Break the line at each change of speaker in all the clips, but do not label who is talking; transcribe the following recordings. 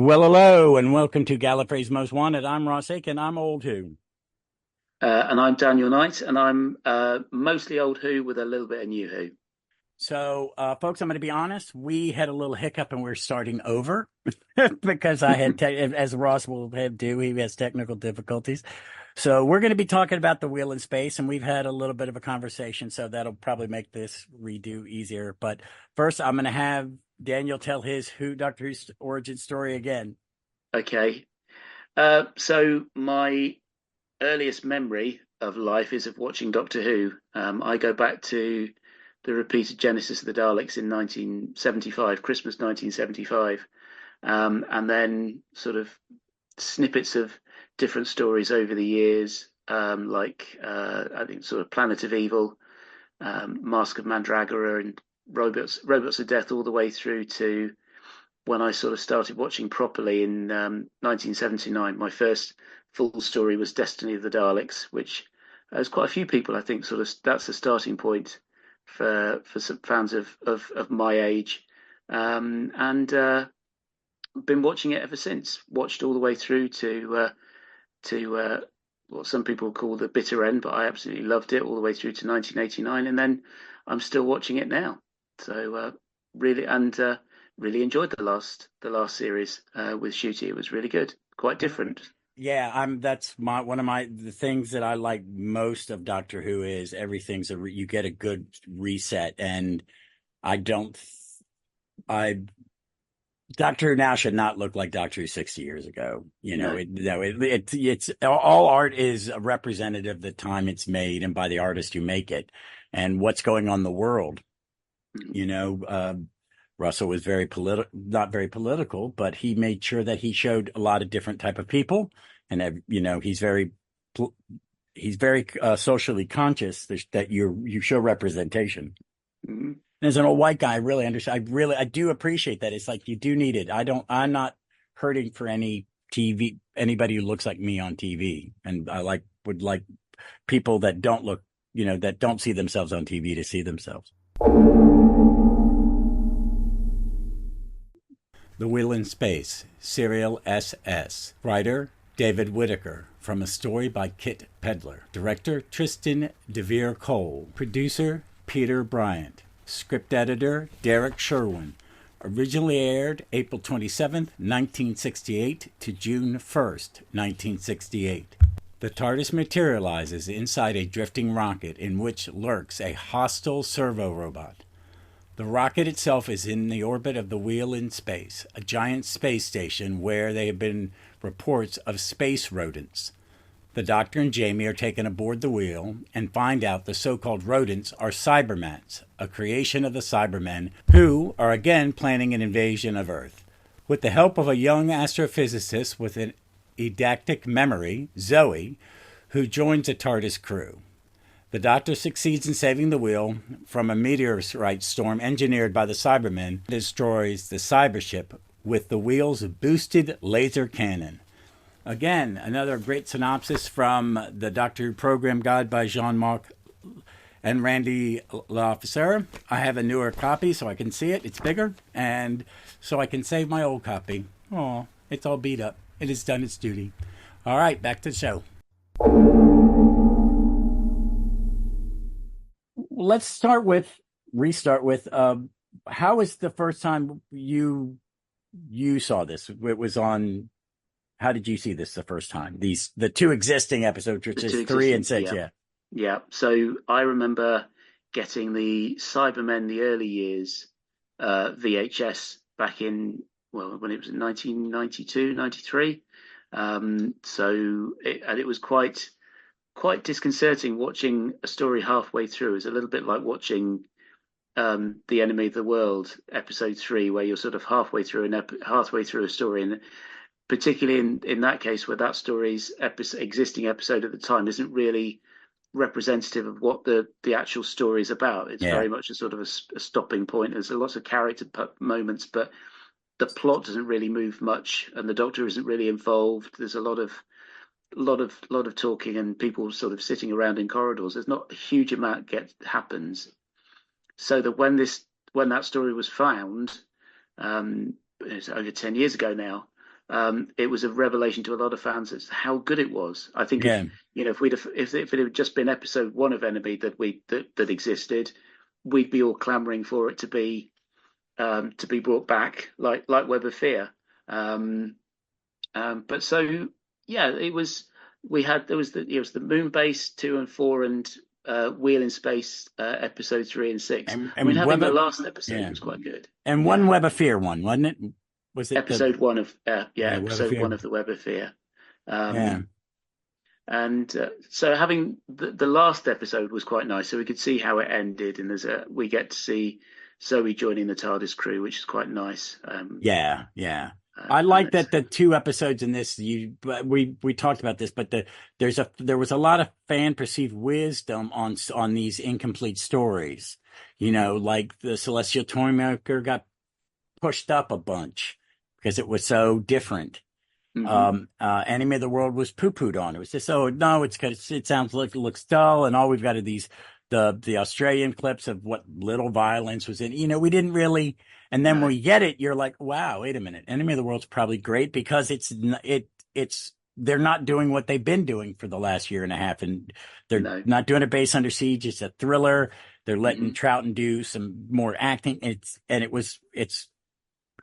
Well, hello, and welcome to Gallifrey's Most Wanted. I'm Ross Aiken. I'm Old Who.
And I'm Daniel Knight, and I'm mostly old Who with a little bit of new Who.
Folks, I'm going to be honest. We had a little hiccup and we're starting over because I had, as Ross will have do, he has technical difficulties. So we're going to be talking about the wheel in space, and we've had a little bit of a conversation, so that'll probably make this redo easier. But first, I'm going to have Daniel tell his Doctor Who's origin story again.
Okay. So my earliest memory of life is of watching Doctor Who. I go back to the repeated Genesis of the Daleks in 1975, Christmas 1975, and then sort of snippets of different stories over the years, like I think sort of Planet of Evil, Mask of Mandragora, and Robots of Death, all the way through to when I sort of started watching properly in 1979. My first full story was Destiny of the Daleks, which there's quite a few people I think sort of that's the starting point for some fans of my age, and been watching it ever since. Watched all the way through to what some people call the bitter end, but I absolutely loved it all the way through to 1989, and then I'm still watching it now. So really and really enjoyed the last series with Shooty. It was really good, quite different.
Yeah, that's one of the things that I like most of Doctor Who is you get a good reset, and I don't I Doctor Who now should not look like Doctor Who 60 years ago.
No.
It's all art is a representative of the time it's made and by the artist who make it and what's going on in the world.
Mm.
You know, Russell was not very political, but he made sure that he showed a lot of different type of people, and he's very socially conscious that you show representation.
Mm.
As an old white guy, I really understand. I do appreciate that. It's like you do need it. I'm not hurting for anybody who looks like me on TV, and would like people that don't look, that don't see themselves on TV to see themselves. The Wheel in Space, Serial SS. Writer, David Whitaker. From a story by Kit Pedler. Director, Tristan DeVere Cole. Producer, Peter Bryant. Script editor, Derek Sherwin. Originally aired April 27th, 1968 to June 1st, 1968. The TARDIS materializes inside a drifting rocket in which lurks a hostile servo robot. The rocket itself is in the orbit of the Wheel in Space, a giant space station where there have been reports of space rodents. The Doctor and Jamie are taken aboard the wheel and find out the so-called rodents are Cybermats, a creation of the Cybermen, who are again planning an invasion of Earth. With the help of a young astrophysicist with an eidetic memory, Zoe, who joins the TARDIS crew. The Doctor succeeds in saving the wheel from a meteorite storm engineered by the Cybermen, destroys the cybership with the wheel's boosted laser cannon. Again, another great synopsis from the Doctor Who program guide by Jean-Marc and Randy LaFacera. I have a newer copy so I can see it. It's bigger, and so I can save my old copy. Oh, it's all beat up. It has done its duty. All right, back to the show. Let's restart with how was the first time you saw this? It was on. How did you see this the first time? The two existing episodes, which is 3 and 6,
Yeah.
yeah.
Yeah. So I remember getting the Cybermen the early years VHS back in, well, when it was in 1992, 93. And it was quite disconcerting watching a story halfway through. It's a little bit like watching The Enemy of the World, episode 3, where you're sort of halfway through a story, and particularly in that case where that story's existing episode at the time isn't really representative of what the actual story is about. It's
Yeah.
very much a sort of a stopping point. There's a lot of character moments, but the plot doesn't really move much, and the Doctor isn't really involved. There's a lot of talking and people sort of sitting around in corridors. There's not a huge amount happens. So that when that story was found, it's over 10 years ago now. it was a revelation to a lot of fans as to how good it was. I think if
Yeah.
you know if it had just been episode one of Enemy that existed, we'd be all clamoring for it to be brought back like Web of Fear. Um, but so yeah, it was we had there was the it was the Moon Base 2 and 4 and Wheel in Space episode 3 and 6. I mean,
And
having
Web
the
of,
last episode
yeah.
was quite good.
And one
Yeah,
Web of Fear one, wasn't it? Was it the,
episode one of
yeah, Web of
episode
Fear?
one of the Web of Fear.
Yeah.
Um, and so having the last episode was quite nice, so we could see how it ended, and we get to see Zoe joining the TARDIS crew, which is quite nice.
Yeah, yeah. I
And
like
it's
that the two episodes in this but we talked about this, but there was a lot of fan perceived wisdom on these incomplete stories. You know, like the Celestial Toymaker got pushed up a bunch because it was so different.
mhm,
Enemy of the World was poo-pooed on. It was just, oh no, it's because it sounds like it looks dull, and all we've got are these the Australian clips of what little violence was in. You know, we didn't really, and then when
no,
we get it, you're like, wow, wait a minute, Enemy of the World's probably great because it's they're not doing what they've been doing for the last year and a half, and they're
no,
not doing a base under siege. It's a thriller. They're letting
mhm,
Troughton do some more acting.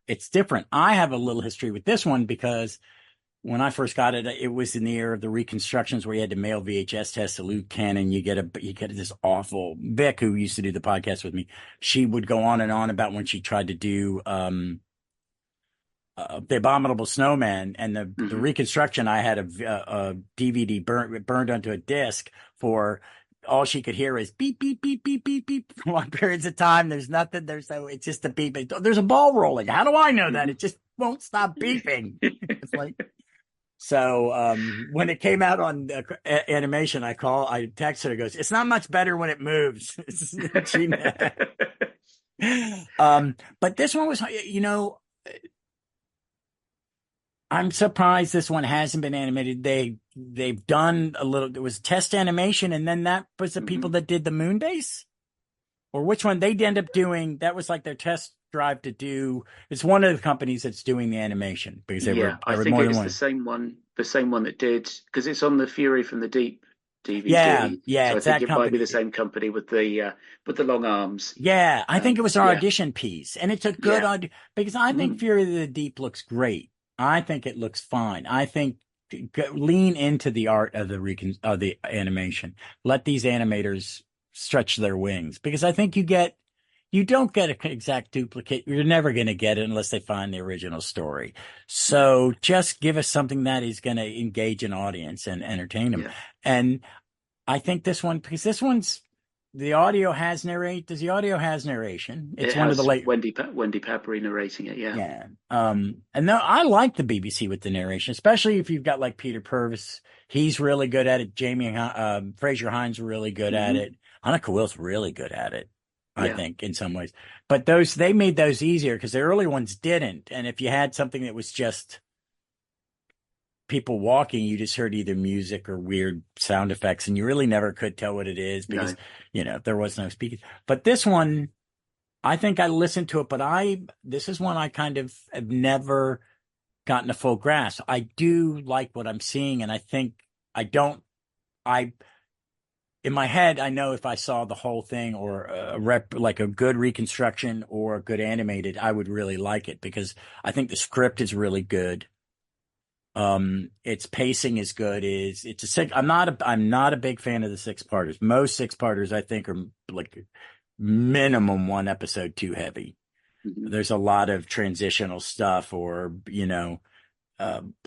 It's different. I have a little history with this one because when I first got it, it was in the era of the reconstructions where you had to mail VHS tests to Luke Cannon. You get this awful Vic who used to do the podcast with me. She would go on and on about when she tried to do the Abominable Snowman and the
mhm.
reconstruction. I had a DVD burned onto a disc for. All she could hear is beep beep beep beep beep beep for long periods of time. There's nothing. It's just a beep. There's a ball rolling. How do I know that?
Mhm.
It just won't stop beeping. It's like. So when it came out on animation, I texted her, goes, it's not much better when it moves. She- but this one was, you know, I'm surprised this one hasn't been animated. They've done a little. It was test animation, and then that was the people
Mhm.
that did the moon base, or which one they'd end up doing. That was like their test drive to do. It's one of the companies that's doing the animation because
Yeah, I
there were
think
more than
it's
one.
the same one that did because it's on the Fury from the Deep
Yeah,
DVD.
yeah,
So I
it's
think
that
it might be the
company.
same company with the long arms.
Yeah, I think it was our
Yeah,
audition piece, and it's a good
yeah,
audition because I think
mm,
Fury of the Deep looks great. I think it looks fine. I think lean into the art of of the animation. Let these animators stretch their wings because I think you don't get an exact duplicate. You're never going to get it unless they find the original story.
no,
So just give us something that is going to engage an audience and entertain them.
yeah.
And I think this one, because this one's the audio has narrate. Does the audio has narration?
It
It's one of the
has
late,
Wendy Pappery narrating it. Yeah,
yeah. And no, I like the BBC with the narration, especially if you've got like Peter Purvis. He's really good at it. Fraser Hines really good at
hmm,
it. Annika Will's really good at it, I
yeah,
think, in some ways. But they made those easier because the early ones didn't. And if you had something that was just people walking, you just heard either music or weird sound effects, and you really never could tell what it is because,
no,
you know, there was no speaking. But this one, I think I listened to it, but this is one I kind of have never gotten a full grasp. I do like what I'm seeing, and I think I don't, I, in my head, I know if I saw the whole thing or like a good reconstruction or a good animated, I would really like it because I think the script is really good. Its pacing is good. It's a six. I'm not a big fan of the six parters. Most six parters I think are like minimum one episode too heavy.
hmm,
There's a lot of transitional stuff, or you know,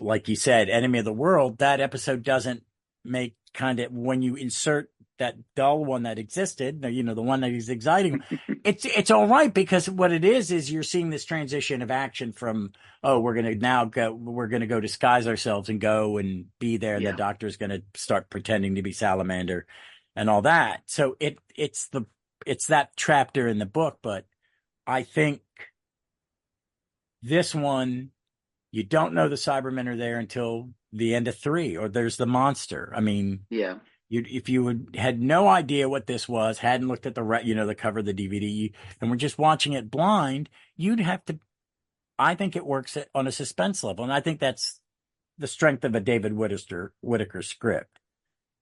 like you said, Enemy of the World. That episode doesn't make kind of when you insert that dull one that existed, you know, the one that is exciting. It's all right because what it is you're seeing this transition of action from we're gonna go disguise ourselves and go and be there, and the
yeah,
doctor's gonna start pretending to be Salamander and all that. So it's that chapter in the book, but I think this one you don't know the Cybermen are there until the end of three, or there's the monster. I mean,
yeah,
if you had no idea what this was, hadn't looked at the cover of the DVD, and were just watching it blind, you'd have to. I think it works on a suspense level, and I think that's the strength of a David Whitaker script.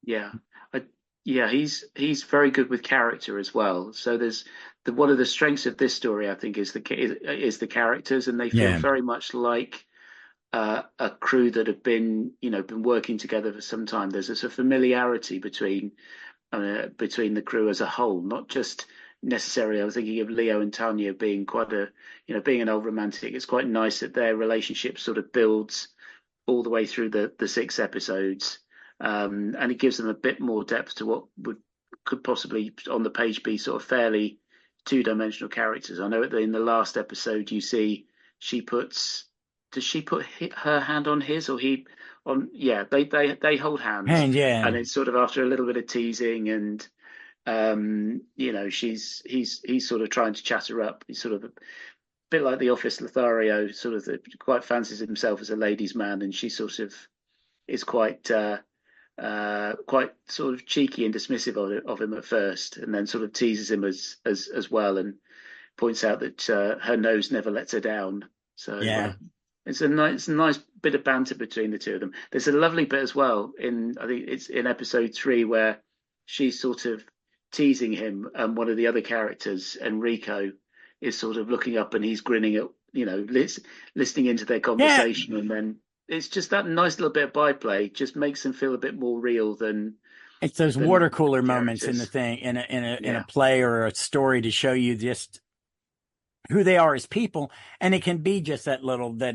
Yeah, I, yeah, he's very good with character as well. So there's one of the strengths of this story, I think, is the characters, and they feel
Yeah.
very much like a crew that have been working together for some time. There's a sort of familiarity between the crew as a whole, not just necessarily. I was thinking of Leo and Tanya being quite being an old romantic. It's quite nice that their relationship sort of builds all the way through the 6 episodes, and it gives them a bit more depth to what could possibly on the page be sort of fairly two-dimensional characters. I know in the last episode you see she puts does she put her hand on his or he on yeah they hold hands,
And yeah.
and it's sort of after a little bit of teasing and he's sort of trying to chat her up. He's sort of a bit like the Office Lothario, sort of quite fancies himself as a ladies' man, and she sort of is quite sort of cheeky and dismissive of him at first, and then sort of teases him as well, and points out that her nose never lets her down. So
Yeah.
it's a nice bit of banter between the two of them. There's a lovely bit as well in I think it's in episode 3 where she's sort of teasing him, and one of the other characters, Enrico, is sort of looking up and he's grinning at listening into their
Yeah.
conversation, and then it's just that nice little bit of byplay just makes them feel a bit more real
It's those water
than
cooler
the
moments in the
characters.
thing in a
Yeah.
play or a story to show you just who they are as people, and it can be just that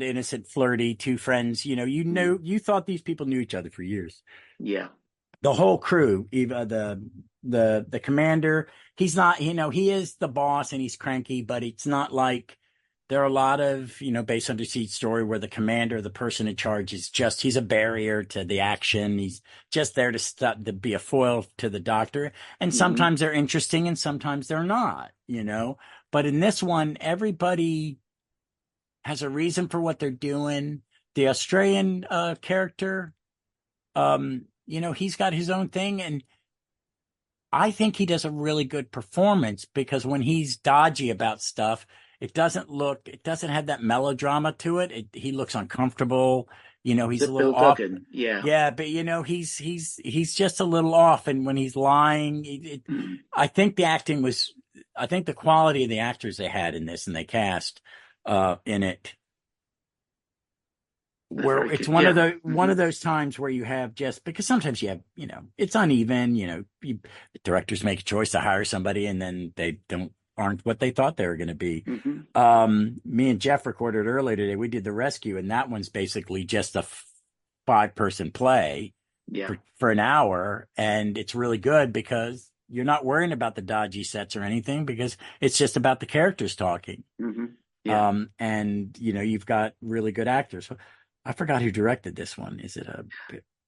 innocent flirty two friends.
Mm.
You thought these people knew each other for years.
Yeah.
The whole crew, Eva, the commander, he's not, he is the boss and he's cranky, but it's not like there are a lot of, base under siege story where the commander, the person in charge he's a barrier to the action. He's just there to be a foil to the doctor. And
Hmm.
sometimes they're interesting and sometimes they're not. But in this one, everybody has a reason for what they're doing. The Australian character, he's got his own thing, and I think he does a really good performance because when he's dodgy about stuff, it doesn't have that melodrama to it. He looks uncomfortable.
Is
He's a
it
little
Bill
off.
Duggan? Yeah.
Yeah, but he's just a little off. And when he's lying,
Mm.
I think I think the quality of the actors they had in this and they cast in it
They're
where
very
it's
good. Yeah.
one
Hmm.
of those times where you have just because sometimes you have it's uneven. The directors make a choice to hire somebody and then they aren't what they thought they were going to be.
Hmm.
Me and Jeff recorded earlier today. We did The Rescue, and that one's basically just a 5-person play
Yeah.
for an hour, and it's really good because you're not worrying about the dodgy sets or anything because it's just about the characters talking.
Hmm. Yeah.
And you've got really good actors. I forgot who directed this one. Is it a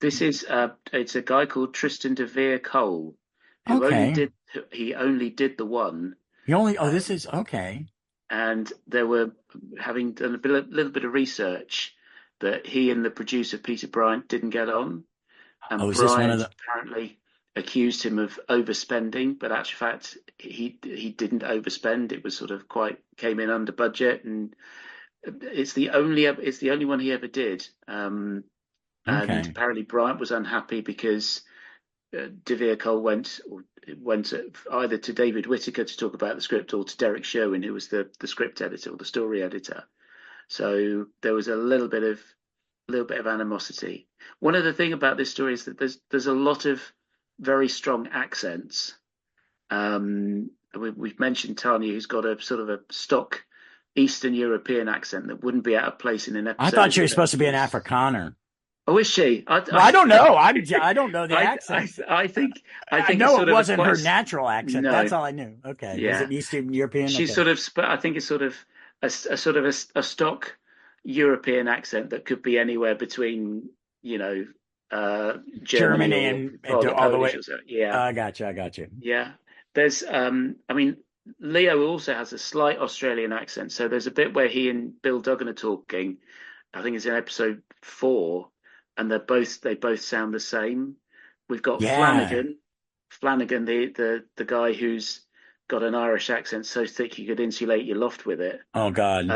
This is it's a guy called Tristan DeVere Cole who
okay?
he only did the one,
This
um,
is okay.
and there were having done little bit of research that he and the producer Peter Bryant didn't get on, and
Oh, is this one of
Bryant
the?
apparently accused him of overspending, but actual fact he didn't overspend. It was sort of quite came in under budget, and it's the only one he ever did. And
Okay.
apparently Bryant was unhappy because Devere Cole went either to David Whitaker to talk about the script or to Derek Sherwin, who was the script editor or the story editor. So there was a little bit of animosity. One other thing about this story is that there's a lot of very strong accents. We've mentioned Tanya, who's got a sort of a stock Eastern European accent that wouldn't be out of place in an
I thought
episode
she was
with
supposed to be an
Exodus.
Afrikaner.
Oh, is she?
Well, I don't know. I don't know the accent.
I
I
think it's
know it
sort of a
wasn't
quite
her natural accent. That's
no,
all I knew. Okay. Was
yeah.
it Eastern European?
She's
Okay.
sort of I think it's sort of a sort of a stock European accent that could be anywhere between Germany
Germany
or
and
rather
all the
Polish
way.
or so. Yeah,
I got you. I got you.
yeah. There's I mean Leo also has a slight Australian accent, so there's a bit where he and Bill Duggan are talking. I think it's in episode 4, and they both sound the same. We've got
Yeah.
Flanagan, the guy who's got an Irish accent so thick you could insulate your loft with it.
Oh God.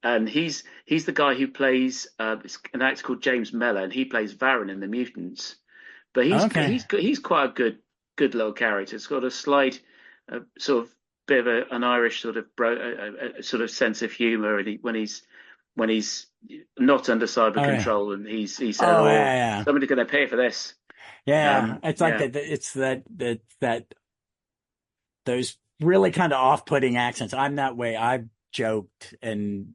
And he's the guy who plays it's an actor called James Mellor, and he plays Varan in The Mutants. But
Okay.
he's quite a good little character. It's got a slight sort of bit of an Irish sort of a sort of sense of humour, and when he's not under cyber
Oh yeah.
control, and he said,
Oh
"Oh,
yeah.
somebody's going to pay for this."
Yeah. It's like
Yeah.
that. It's that those really kind of off-putting accents. I'm that way. I've joked and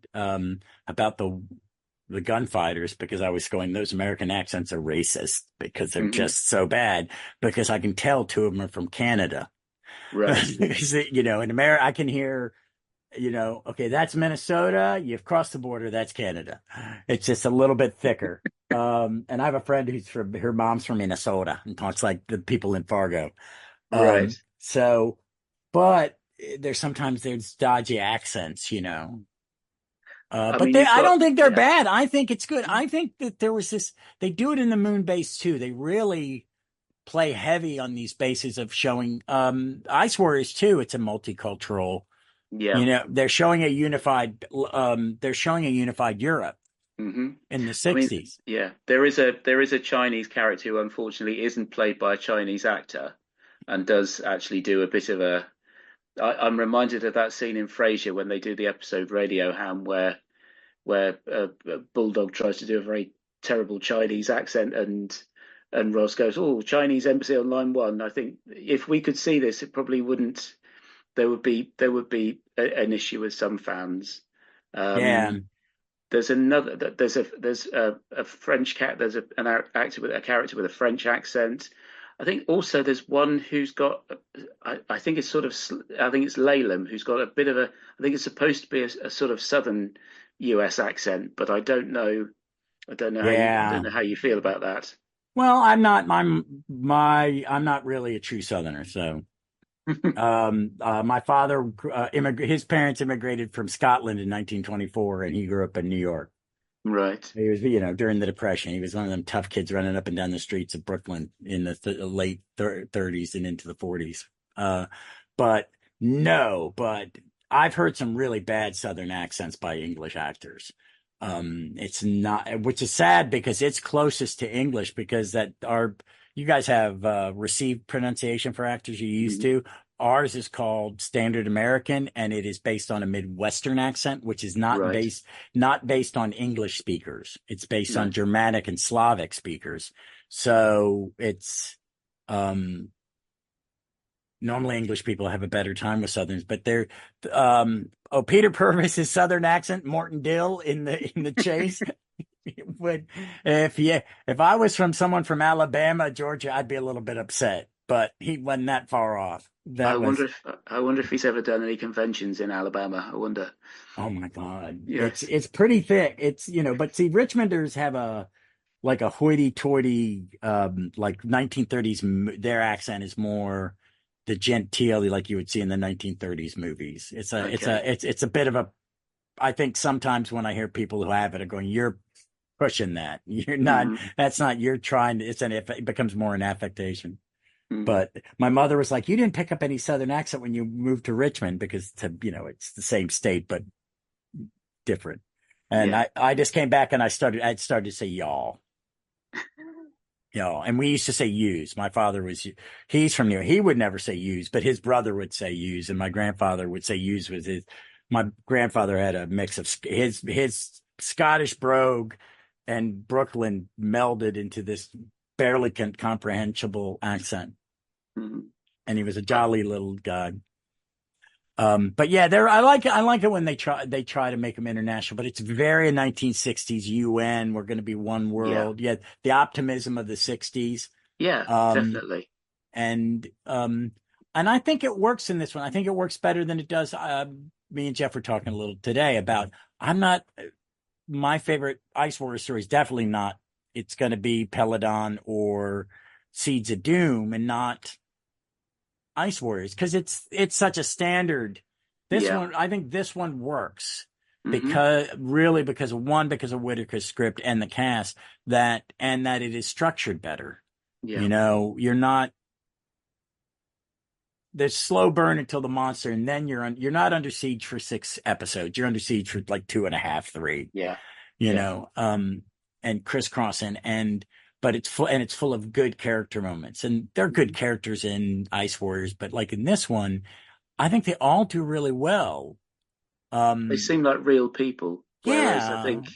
about the gunfighters because I was going, those American accents are racist because they're
Hmm.
just so bad. Because I can tell two of them are from Canada.
Right.
Because, in America, I can hear, okay, that's Minnesota. You've crossed the border. That's Canada. It's just a little bit thicker. And I have a friend her mom's from Minnesota and talks like the people in Fargo.
Right.
So, but there's dodgy accents.
I
But
mean, you've
I
got
don't think they're
yeah.
bad. I think it's good. I think that there was they do it in the moon base too. They really play heavy on these bases of showing, Ice Warriors too. It's a multicultural,
Yeah.
they're showing a unified Europe
Hmm.
in the
I mean,
60s.
yeah, there is a Chinese character who unfortunately isn't played by a Chinese actor and does actually do a bit of a. I'm reminded of that scene in Frasier when they do the episode Radio Ham where a bulldog tries to do a very terrible Chinese accent and Ross goes, "Oh, Chinese embassy on line one." I think if we could see this, it probably wouldn't. There would be an issue with some fans.
Yeah.
Um, there's a French cat. There's an actor with a character with a French accent. I think also there's one who's got. I think it's sort of. I think it's Laylam who's got a bit of a. I think it's supposed to be a sort of southern U.S. accent, but I don't know. I don't
Yeah.
know how you feel about that.
Well, I'm not really a true Southerner. So, my father, his parents immigrated from Scotland in 1924 and he grew up in New York.
Right.
He was, during the Depression. He was one of them tough kids running up and down the streets of Brooklyn in the late 30s and into the 40s. Uh, but no, but I've heard some really bad Southern accents by English actors. It's not, which is sad because it's closest to English because you guys have received pronunciation for actors you used
Mhm.
to. Ours is called Standard American, and it is based on a Midwestern accent, which is
Right.
not based on English speakers. It's based on
No.
Germanic and Slavic speakers. So it's um, normally English people have a better time with Southerns, but Peter Purvis's Southern accent, Morton Dill in the Chase. would if I was from someone from Alabama, Georgia, I'd be a little bit upset, but he wasn't that far off.
I
That
wonder
was
if I wonder if he's ever done any conventions in Alabama. I wonder.
Oh my God.
Yes.
It's pretty thick. But see, Richmonders have a hoity-toity, like 1930s, their accent is more the genteel like you would see in the 1930s movies.
Okay.
It's a bit of a, I think sometimes when I hear people who have it are going, you're pushing that.
Hmm.
That's not, you're trying to, it becomes more an affectation.
Hmm.
But my mother was like, you didn't pick up any Southern accent when you moved to Richmond because it's the same state, but different. And
Yeah.
I just came back and I'd started to say y'all, and we used to say use. My father he's from New York. He would never say use, but his brother would say use. And my grandfather would say use my grandfather had a mix of his Scottish brogue and Brooklyn melded into this barely comprehensible accent.
Hmm.
And he was a jolly little guy. But yeah, I like it when they try to make them international, but it's very 1960s UN. We're going to be one
Yeah.
world. Yeah, the optimism of the 60s.
Yeah.
Um,
Definitely.
and um, and I think it works in this one. I think it works better than it does. Me and Jeff were talking a little today about I'm not my favorite Ice Warrior story is definitely not. It's going to be Peladon or Seeds of Doom, and not Ice Warriors because it's such a standard.
Yeah.
I think this one works
Hmm.
because of Whitaker's script and the cast and that it is structured better.
Yeah.
You're not there's slow burn until the monster, and then you're not under siege for 6 episodes. You're under siege for like 2.5, 3.
Yeah.
You
Yeah.
know, and crisscrossing, but it's full of good character moments, and they're good
Mhm.
characters in Ice Warriors, but like in this one, I think they all do really well.
They
Um,
seem like real people, whereas I
yeah,
think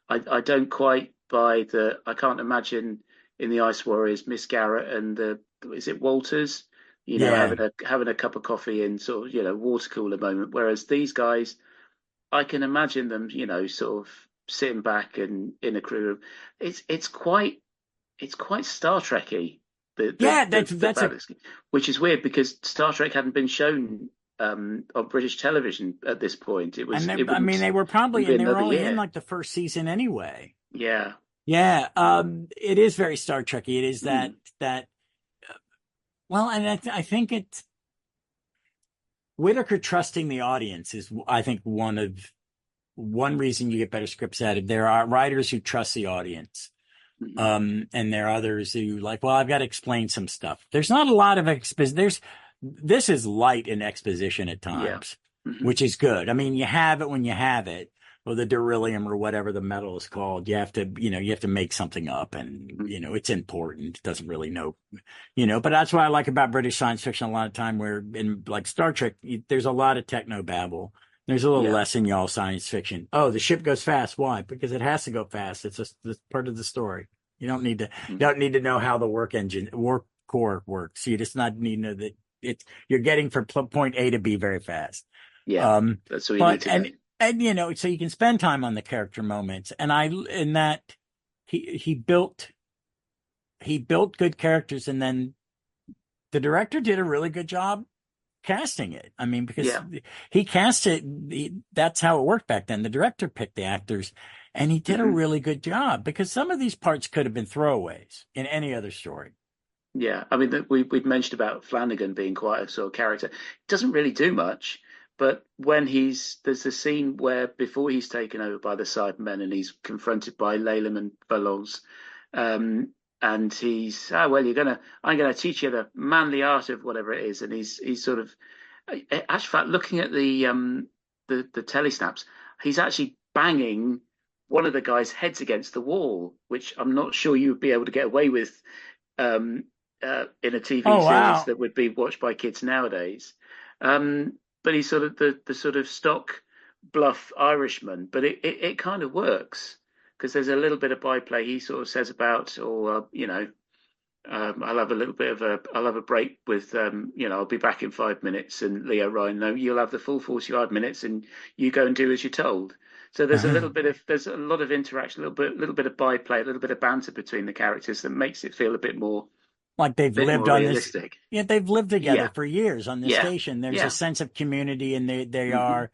I don't quite buy I can't imagine in the Ice Warriors Miss Garrett and the is it Walters,
yeah,
having a cup of coffee in sort of water cooler moment. Whereas these guys, I can imagine them, sort of sitting back and in a crew room. It's quite Star Trekky,
yeah.
the
That's a
Braddock scheme, which is weird because Star Trek hadn't been shown on British television at this point.
and
It
I mean
wouldn't be
they were
another
only in
year.
like the first season anyway.
Yeah.
Yeah, it is very Star Trekky. It is
Mm,
that well, and I think it's Whitaker trusting the audience is, I think, one reason you get better scripts out of. There are writers who trust the audience.
mm,
And there are others who like, well, I've got to explain some stuff. There's not a lot of this is light in exposition at
yeah.
times,
Hmm.
which is good. I mean, you have it when you have it, or the beryllium or whatever the metal is called. You have to make something up, and, it's important. It doesn't really know, but that's what I like about British science fiction a lot of time, where in like Star Trek, there's a lot of techno babble. There's a little
Yeah.
less in y'all science fiction. Oh, the ship goes fast. Why? Because it has to go fast. It's part of the story. You
Mm,
don't need to know how the work core works. You just not need to know that you're getting from point A to B very fast.
yeah.
Um,
That's all you need
but
to know.
so you can spend time on the character moments, and in that he built good characters, and then the director did a really good job casting it. I mean, because
Yeah.
he cast it, that's how it worked back then. The director picked the actors, and he did a
Hmm.
really good job, because some of these parts could have been throwaways in any other story.
Yeah, I mean, we'd mentioned about Flanagan being quite a sort of character. He doesn't really do much, but when there's a scene where before he's taken over by the Cybermen and he's confronted by Laylam and Bellows, um, and well, I'm gonna teach you the manly art of whatever it is, and he's sort of, actually, fact, looking at the telesnaps, he's actually banging one of the guys' heads against the wall, which I'm not sure you would be able to get away with um, in a TV
Oh,
series
wow.
that would be watched by kids nowadays. But he's sort of the sort of stock bluff Irishman, but it kind of works because there's a little bit of byplay. He sort of says about, or I'll have a break with, I'll be back in 5 minutes, and Leo Ryan, no, you'll have the full 45 minutes, and you go and do as you're told. So there's a lot of interaction, little bit of byplay, a little bit of banter between the characters that makes it feel a
Like
bit more realistic.
they've lived together
Yeah,
for years on this
yeah,
station. There's a
yeah.
sense of community, and
Hmm.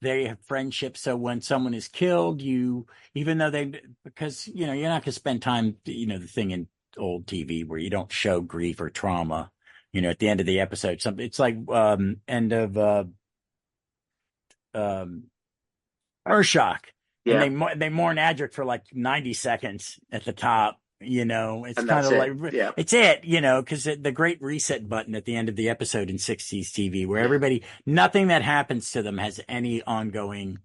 they have friendship. So when someone is killed, even though because, you're not going to spend time, the thing in old TV where you don't show grief or trauma, at the end of the episode, something, it's like, end of, um, Urshock, and
Yeah,
they mourn Adric for like 90 seconds at the top. It's
and
kind
that's
of like
it. Yeah,
it's it. Because the great reset button at the end of the episode in 60s TV, where
yeah.
nothing that happens to them has any ongoing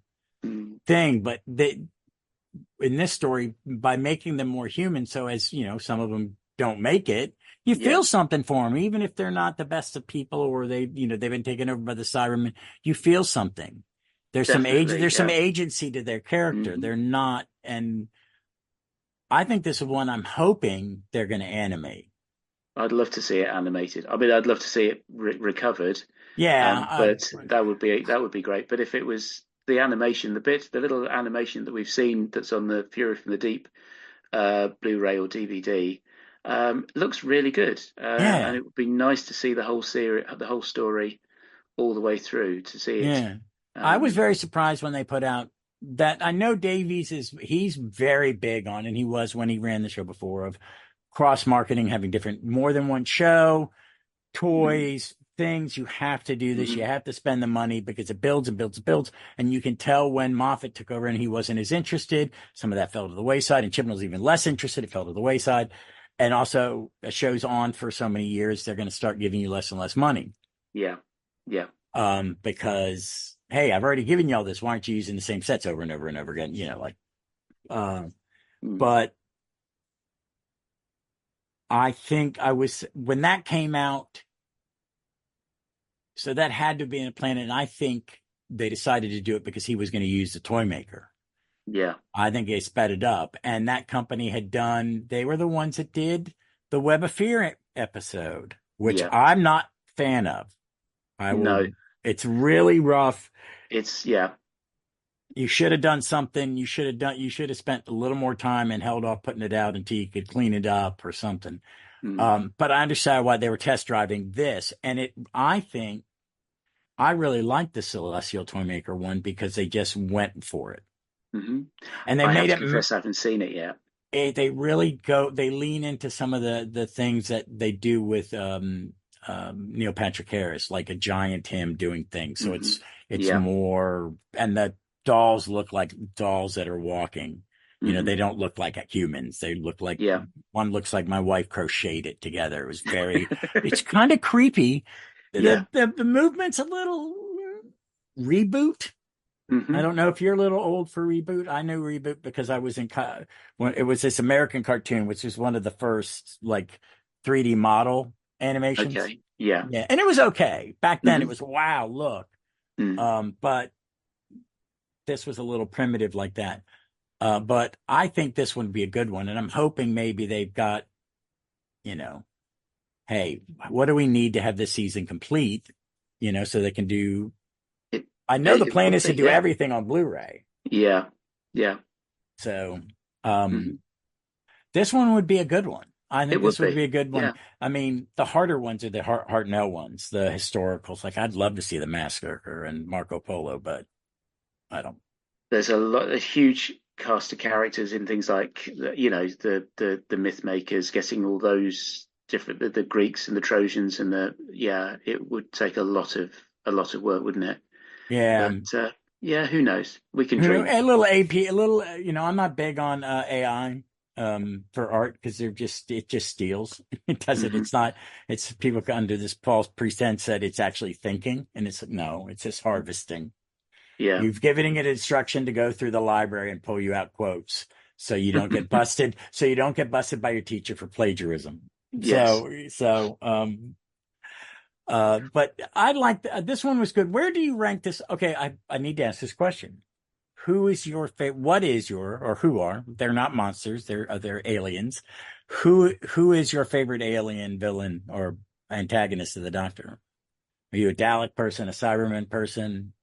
Mm,
thing, but in this story, by making them more human, so as some of them don't make it, you
yeah,
feel something for them, even if they're not the best of people, or they've been taken over by the Cybermen. You feel something.
definitely.
There's some
Yeah.
agency to their character.
Hmm.
They're not, and I think this is one I'm hoping they're going to animate.
I'd love to see it animated. I mean, I'd love to see it recovered.
Yeah,
But that would be great. But if it was the animation, the little animation that we've seen that's on the Fury from the Deep Blu-ray or DVD, looks really good. And
yeah,
it would be nice to see the whole series, the whole story, all the way through to see it.
yeah. I was
Um,
very surprised when they put out that. I know Davies he's very big on, and he was when he ran the show before, of cross marketing, having more than one show,
mm,
toys, things. You have to do this. You
mhm.
have to spend the money, because it builds and builds and builds. And you can tell when Moffat took over and he wasn't as interested. Some of that fell to the wayside, and Chibnall's even less interested. It fell to the wayside. And also, a show's on for so many years, they're going to start giving you less and less money.
Yeah. Yeah.
Because hey, I've already given y'all this. Why aren't you using the same sets over and over and over again? Uh,
Mm.
but I think I was when that came out. So that had to be in a plan, and I think they decided to do it because he was going to use the toy maker.
Yeah.
I think they sped it up, and that company had done. They were the ones that did the Web of Fear episode, which
Yeah.
I'm not fan of. I will.
No,
It's really rough.
it's yeah.
You should have done something. You should have spent a little more time and held off putting it out until you could clean it up or something.
Mm.
But I understand why they were test driving this, and I think I really like the Celestial Toymaker one because they just went for it,
Hmm.
and they
I
made
have to
it.
confess, I haven't seen it yet.
They really go. They lean into some of the things that they do with Neil Patrick Harris, like a giant him doing things. So
Hmm.
it's
Yeah.
more, and the dolls look like dolls that are walking.
Hmm.
They don't look like humans. They look like
Yeah.
one looks like my wife crocheted it together. It was it's kind of creepy.
Yeah.
The movement's a little reboot. I
Hmm.
don't know if you're a little old for Reboot. I know Reboot because I was when it was this American cartoon, which was one of the first like 3D model animations.
Okay. Yeah.
Yeah, and it was okay back then. It
Hmm.
was wow, look.
Mm.
But this was a little primitive like that. But I think this would be a good one, and I'm hoping maybe they've got, you know, hey, what do we need to have this season complete? So they can do.
It,
I know the
it
plan
would
is to
be,
do
yeah.
everything on Blu-ray.
Yeah. Yeah.
So, um,
Hmm.
this one would be a good one. I
It
think
would
this would be
be.
a good one.
Yeah.
I mean, the harder ones are the Hartnell ones, the historicals. Like, I'd love to see the Massacre and Marco Polo, but I don't.
There's a huge cast of characters in things like the myth makers, getting all those different the Greeks and the Trojans and the yeah. It would take a lot of work, wouldn't it?
Yeah,
But yeah, who knows? We can dream.
a little AP, a little. I'm not big on AI for art because it just steals. It doesn't.
Hmm.
It's not. It's people under this false pretense that it's actually thinking, and it's no. It's just harvesting.
Yeah.
You've given it instruction to go through the library and pull you out quotes so you don't get busted. So you don't get busted by your teacher for plagiarism.
Yes.
But I like this one was good. Where do you rank this? Okay, I need to ask this question. Who is your favorite? What is your or who are? They're not monsters. They're aliens. Who is your favorite alien villain or antagonist of the Doctor? Are you a Dalek person, a Cyberman person?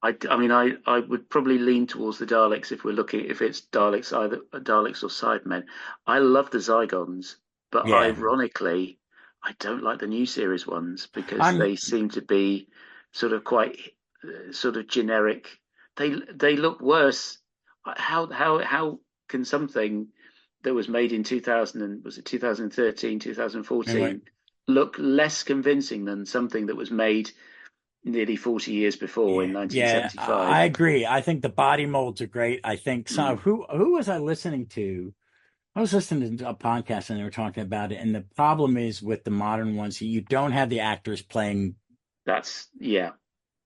I mean, I would probably lean towards the Daleks if we're looking if it's Daleks either Daleks or Cybermen. I love the Zygons, but
Yeah,
ironically, I don't like the new series ones because
I'm
they seem to be sort of quite sort of generic. They look worse. How can something that was made in 2000 and was it 2013,
anyway.
2014 look less convincing than something that was made nearly 40 years before in
Yeah, I
1975.
agree. I think the body molds are great. I think so.
Mm,
Who was I listening to? I was listening to a podcast and they were talking about it. And the problem is with the modern ones, you don't have the actors playing
that's yeah,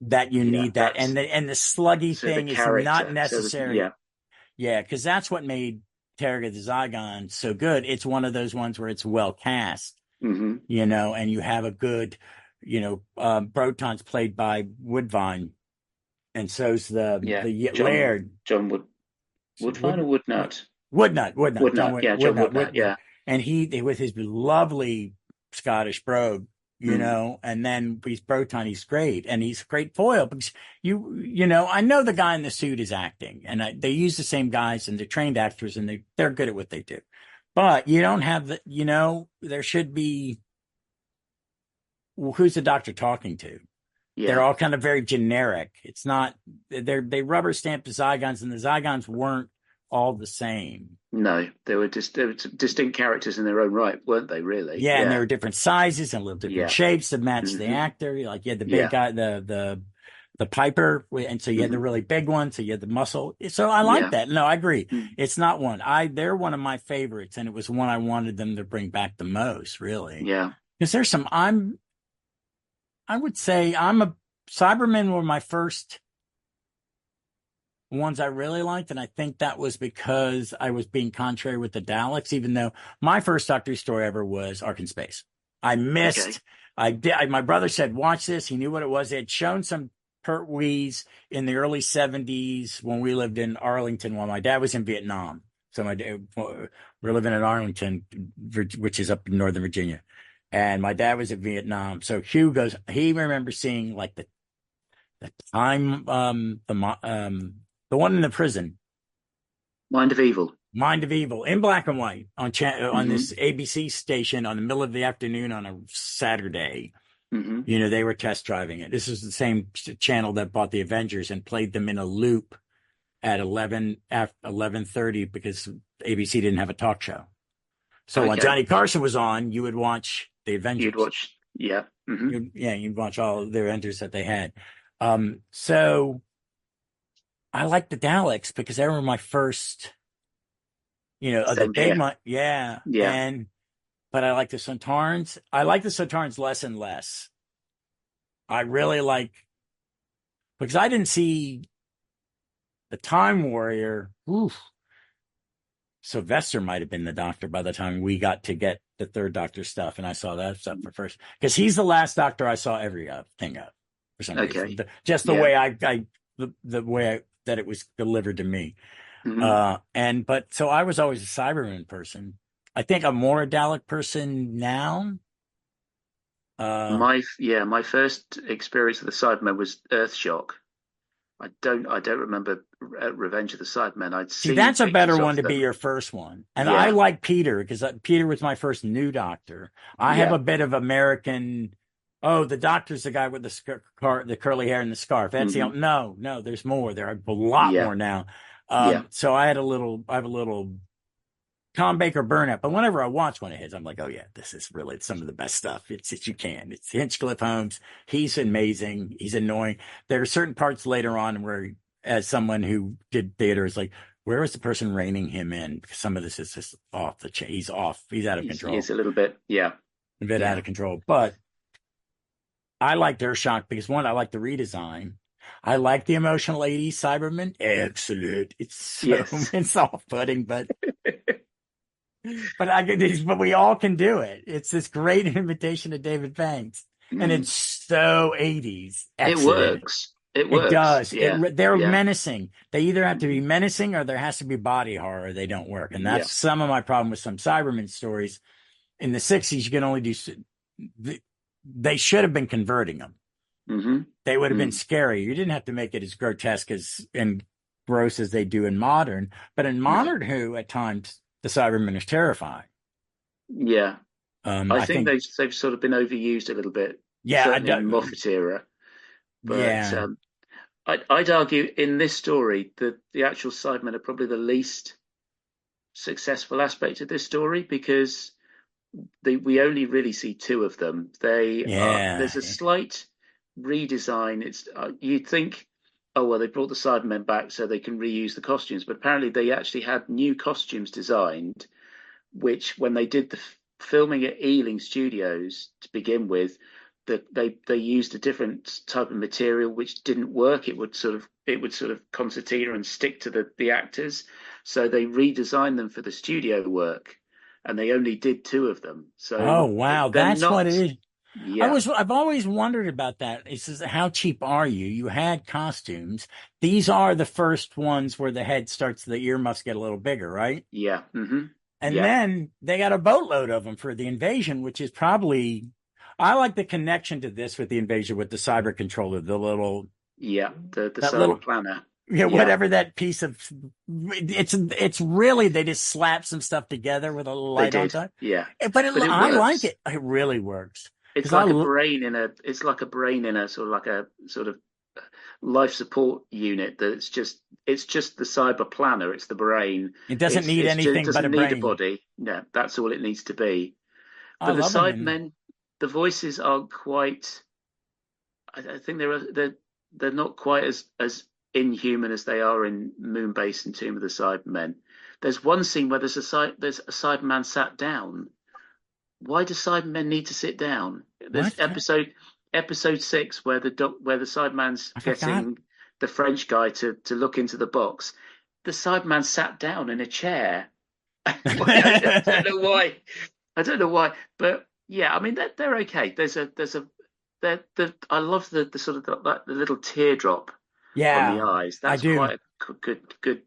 that you
yeah.
need that.
That's
And the sluggy
so the
thing is not
character. So there's
necessary.
yeah,
Yeah, because that's what made Terror of the Zygon so good. It's one of those ones where it's well cast,
hmm
and you have a good, Broton's played by Woodvine, and so's
yeah.
the
John
Laird.
John Woodfine or Woodnut?
John
Woodnut, yeah, John Woodnut,
Woodnut,
yeah.
and he with his lovely Scottish brogue,
Mm,
and then he's Broton, he's great, and he's a great foil because I know the guy in the suit is acting, and they use the same guys and they're trained actors and they're good at what they do, but you don't have there should be who's the doctor talking to? They're
yeah.
all kind of very generic. It's not they rubber stamp the Zygons, and the Zygons weren't all the same.
No, they were distinct characters in their own right, weren't they? Really?
Yeah, and they
Yeah,
were different sizes and little different
yeah.
shapes to match the
Hmm.
actor. Like you had the big
Yeah.
guy, the Piper, and so you had the
Hmm.
really big one, so you had the muscle. So I like
Yeah.
that. No, I agree.
Mm.
It's not one. They're one of my favorites, and it was one I wanted them to bring back the most, really.
Yeah.
Because there's some I would say Cybermen were my first ones I really liked, and I think that was because I was being contrary with the Daleks, even though my first Doctor Who story ever was Ark in Space. I
Okay.
missed, my brother said, watch this. He knew what it was. They had shown some Pertwees in the early 70s when we lived in Arlington while my dad was in Vietnam. So my dad, we're living in Arlington, which is up in Northern Virginia. And my dad was in Vietnam. So Hugh goes, he remembers seeing like the time, the one in the prison,
Mind of Evil.
Mind of Evil, in black and white on
Hmm.
this ABC station on the middle of the afternoon on a Saturday.
Hmm.
You know, they were test driving it. This is the same channel that bought the Avengers and played them in a loop at 11:30 because ABC didn't have a talk show. So when
Okay.
Johnny Carson was on, you would watch the
You'd
Avengers.
watch. Yeah. Hmm.
You'd watch all the Avengers that they had. So I like the Daleks because they were my first, of the
Same
big
here.
one. Yeah.
Yeah.
But I like the Sontarans. I like the Sontarans less and less. I really like, because I didn't see the Time Warrior. Oof. Sylvester might have been the Doctor by the time we got to get the third Doctor stuff. And I saw that stuff for first, because he's the last Doctor I saw every thing of for some reason.
Okay.
Just the
Yeah.
way the way that it was delivered to me.
Hmm.
But so I was always a Cyberman person. I think I'm more a Dalek person now. Uh,
My first experience of the Cybermen was Earthshock. I don't remember Revenge of the Cybermen. I'd
See,
seen
that's a better
pictures of
one to be
them.
your first one. And I
Yeah.
like Peter because Peter was my first new Doctor. I have
Yeah.
a bit of American. Oh, the Doctor's the guy with the curly hair and the scarf. That's
Hmm.
no, there's more. There are a lot
Yeah.
more now.
Yeah.
So I have a little Tom Baker burnout. But whenever I watch one of his, I'm like, oh yeah, this is really some of the best stuff. It's you can. It's Hinchcliffe Holmes. He's amazing. He's annoying. There are certain parts later on where, as someone who did theater, is like, where was the person reining him in? Because some of this is just off the chain. He's off. He's out of
He's
control.
a little bit. Yeah.
A bit out
Yeah.
of control. But I like their shock because one, I like the redesign. I like the emotional 80s Cyberman. Excellent. It's so
Yes.
it's off-putting, but we all can do it. It's this great invitation to David Banks, and
Mm.
it's so 80s.
It
Excellent.
works. It
It
works.
does.
Yeah.
They're
Yeah.
menacing. They either have to be
Hmm.
menacing or there has to be body horror. They don't work, and
Yeah.
that's some of my problem with some Cyberman stories. In the 60s, you can only do. They should have been converting them.
Hmm.
They would have been
Mm.
scary. You didn't have to make it as grotesque as and gross as they do in modern. But in
No.
modern Who, at times, the Cyberman is terrifying.
Yeah. I
I
think
think,
they've sort of been overused a little bit,
yeah,
certainly in the Moffat era. But
yeah,
I'd argue in this story that the actual Cybermen are probably the least successful aspect of this story because we only really see two of them.
yeah.
There's a slight redesign. It's you'd think, oh well, they brought the Cybermen back so they can reuse the costumes, but apparently they actually had new costumes designed, which when they did the filming at Ealing Studios to begin with, they used a different type of material which didn't work. It would sort of concertina and stick to the actors, so they redesigned them for the studio work, and they only did two of them.
Oh,
So
wow.
they're
That's what it
not.
is.
Yeah,
I've always wondered about that. It says, how cheap are you? You had costumes. These are the first ones where the head starts, the earmuffs get a little bigger, right?
yeah,
And
yeah,
then they got a boatload of them for the invasion, which is probably, I like the connection to this with the invasion with the cyber controller,
yeah. The
that
cyber
little,
planner.
yeah,
Yeah,
whatever that piece of, it's really, they just slap some stuff together with a little
they
light on
did.
top.
Yeah,
But
but it
I like
works.
it. It really works.
It's
Because I,
like a brain in a. It's like a brain in a sort of like a sort of life support unit. That it's just the cyber planner. It's the brain.
it doesn't need
It
anything but a
doesn't need a
brain.
body. No, that's all it needs to be.
I
But the
love them. And
Cybermen, the voices aren't quite. I think they're not quite as inhuman as they are in Moonbase and Tomb of the Cybermen. There's one scene where there's a Cyberman sat down. Why do Cybermen need to sit down? There's
what?
episode episode 6 where the Cyberman's
I forgot.
getting the French guy to look into the box. The Cyberman sat down in a chair. I don't know why. I don't know why, but yeah, I mean they're okay. I love the sort of the little teardrop on the
Yeah,
eyes.
I
That's
do.
quite a good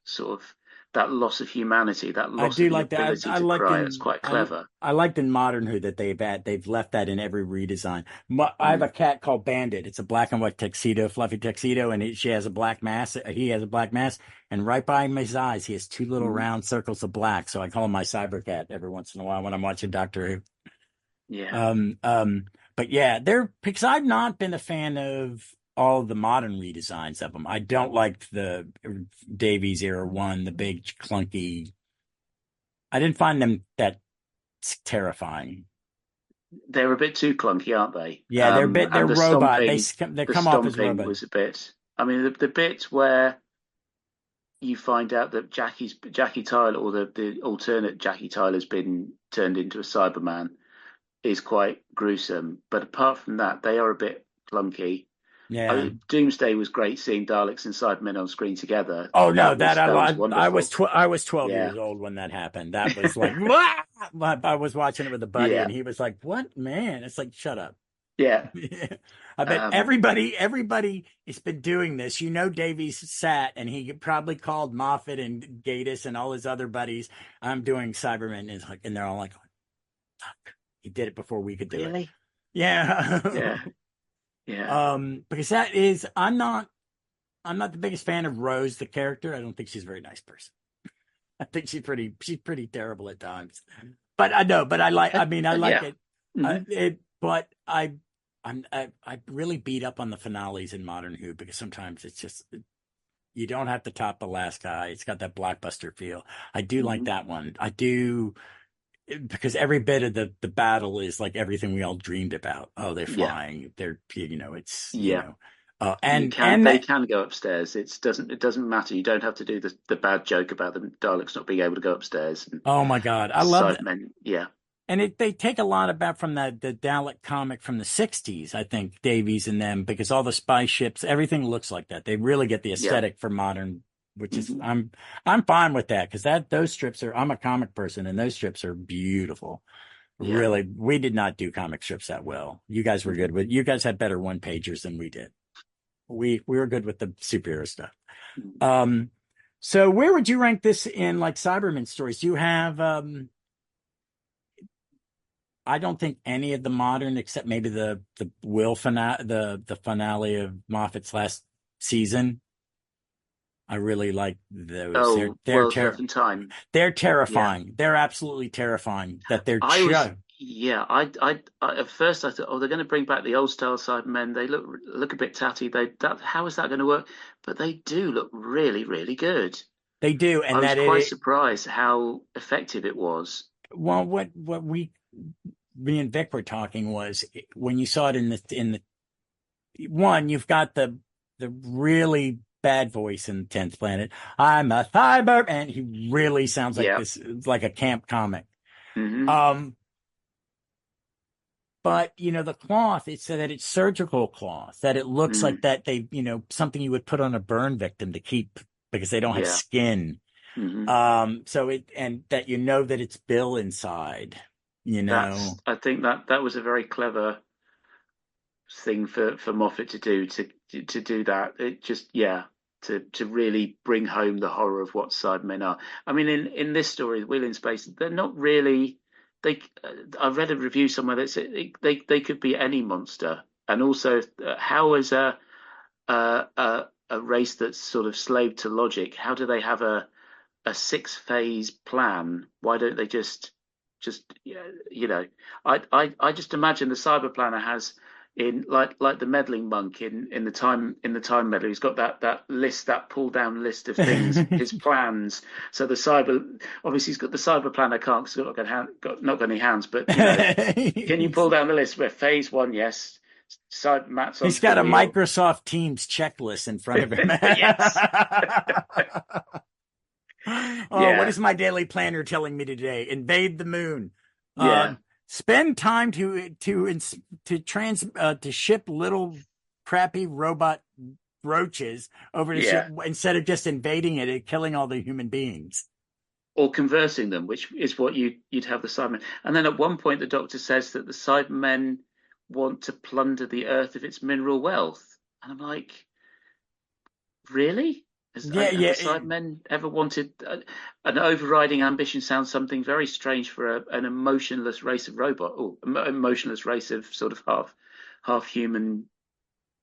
sort of that loss of humanity, that
I
loss
do
of the
like that.
ability
I
to
like
cry. That's
in
quite clever.
I liked in Modern Who that they've left that in every redesign. I have a
Mm.
cat called Bandit. It's a black and white tuxedo, fluffy tuxedo, and she has a black mask. He has a black mask, and right by his eyes, he has two little
Mm.
round circles of black. So I call him my cyber cat every once in a while when I'm watching Doctor Who.
Yeah.
Um, um, but yeah, they're because I've not been a fan of all the modern redesigns of them. I don't like the Davies era one, the big clunky. I didn't find them that terrifying.
They're a bit too clunky, aren't they?
Yeah, they're
And
robot. They
the
come off as
stomping
robot.
was a bit. I mean, the bit where you find out that Jackie Tyler, or the alternate Jackie Tyler's been turned into a Cyberman, is quite gruesome. But apart from that, they are a bit clunky. I
Yeah.
mean, Doomsday was great seeing Daleks and Cybermen on screen together.
Oh no,
That was
was
wonderful.
I was 12
Yeah,
years old when that happened. That was like "Wah!" I was watching it with a buddy
yeah,
and he was like, "What, man?" It's like, "Shut up."
yeah.
I bet
Um,
everybody has been doing this. You know, Davies sat and he probably called Moffat and Gatiss and all his other buddies. I'm doing Cybermen, and they're all like, "Fuck, he did it before we could do it."
really?
Yeah.
Yeah, yeah.
Because I'm not the biggest fan of Rose, the character. I don't think she's a very nice person. I think she's pretty terrible at times. But I know, but I like
Yeah.
it.
Hmm.
But I really beat up on the finales in Modern Who because sometimes it's just you don't have to top the last guy. It's got that blockbuster feel. I do like
Hmm.
that one. I do because every bit of the battle is like everything we all dreamed about. Oh, they're
Yeah,
flying. They're it's
yeah.
and
They
that
can go upstairs. It doesn't matter. You don't have to do the bad joke about the Daleks not being able to go upstairs and
oh my God, I love that.
Cybermen. Yeah,
And they take a lot about from the Dalek comic from the 60s, I think, Davies and them, because all the spy ships, everything looks like that. They really get the
yeah.
aesthetic for modern, which is
Hmm.
I'm fine with that because those strips are I'm a comic person and those strips are beautiful.
Yeah.
Really, we did not do comic strips that well. You guys were good
Hmm.
with you guys had better one pagers than we did. We were good with the superhero stuff. Um, so where would you rank this in like Cyberman stories? Do you have I don't think any of the modern, except maybe the Will finale, the finale of Moffat's last season. I really like those.
Oh, World's Earth and Time.
They're
Yeah.
terrifying. They're absolutely terrifying. That they're
I was,
just
yeah, at first I thought, oh, they're going to bring back the old style Cybermen. They look a bit tatty. How is that going to work? But they do look really, really good.
they do,
I
and
was
that
quite
it
surprised how effective it was.
well, what we me and Vic were talking was when you saw it in the one, you've got the really bad voice in 10th Planet. I'm a cyber, and he really sounds like
Yeah.
this, like a camp comic.
Hmm.
Um, but the cloth, it's so that it's surgical cloth, that it looks like
Mm.
that something you would put on a burn victim to keep because they don't have
Yeah.
skin.
Hmm.
So and that that it's Bill inside, you know.
I think that was a very clever thing for Moffat to do to do that. It just yeah to really bring home the horror of what Cybermen are. I mean, in this story, Wheel in Space, they're not really. They I've read a review somewhere that said they could be any monster, and also how is a race that's sort of slave to logic? How do they have a 6 phase plan? Why don't they just yeah, I just imagine the cyber planner has in like the meddling monk in the time meddler. He's got that list, that pull down list of things, his plans. So the cyber obviously he's got the cyber planner can't because he's not got any hands, but can you pull down the list where phase one, yes, side mats
He's
onto the
got a
wheel.
Microsoft Teams checklist in front of him.
Yes.
Oh, what
Yeah.
is my daily planner telling me today? Invade the moon.
Yeah.
spend time to ship little crappy robot roaches over to ship
Yeah.
instead of just invading it and killing all the human beings.
Or conversing them, which is what you'd have the Cybermen. And then at one point, the Doctor says that the Cybermen want to plunder the Earth of its mineral wealth, and I'm like, really?
Yeah,
Have
yeah,
the Cybermen ever wanted an overriding ambition? Sounds something very strange for an emotionless race of robot, or emotionless race of sort of half human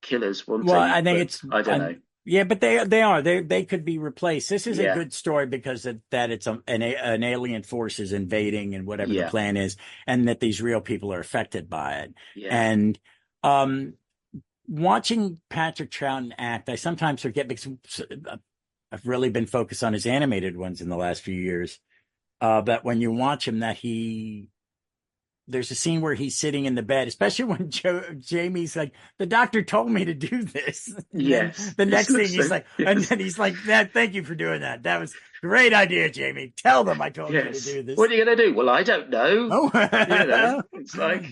killers
well,
wanting.
I think
But
it's
I don't know.
yeah, but they could be replaced. This is a
Yeah,
good story because that it's an alien force is invading and whatever the
yeah,
plan is, and that these real people are affected by it.
yeah,
And um, watching Patrick Troughton act, I sometimes forget because I've really been focused on his animated ones in the last few years. But when you watch him, there's a scene where he's sitting in the bed, especially when Jamie's like, the doctor told me to do this. And then
yes.
the
This
next thing
looks
he's
so.
like, and
Yes,
then he's like, thank you for doing that. That was a great idea, Jamie. Tell them I told you to
yes.
do this.
What are you going to do? Well, I don't know.
Oh,
It's like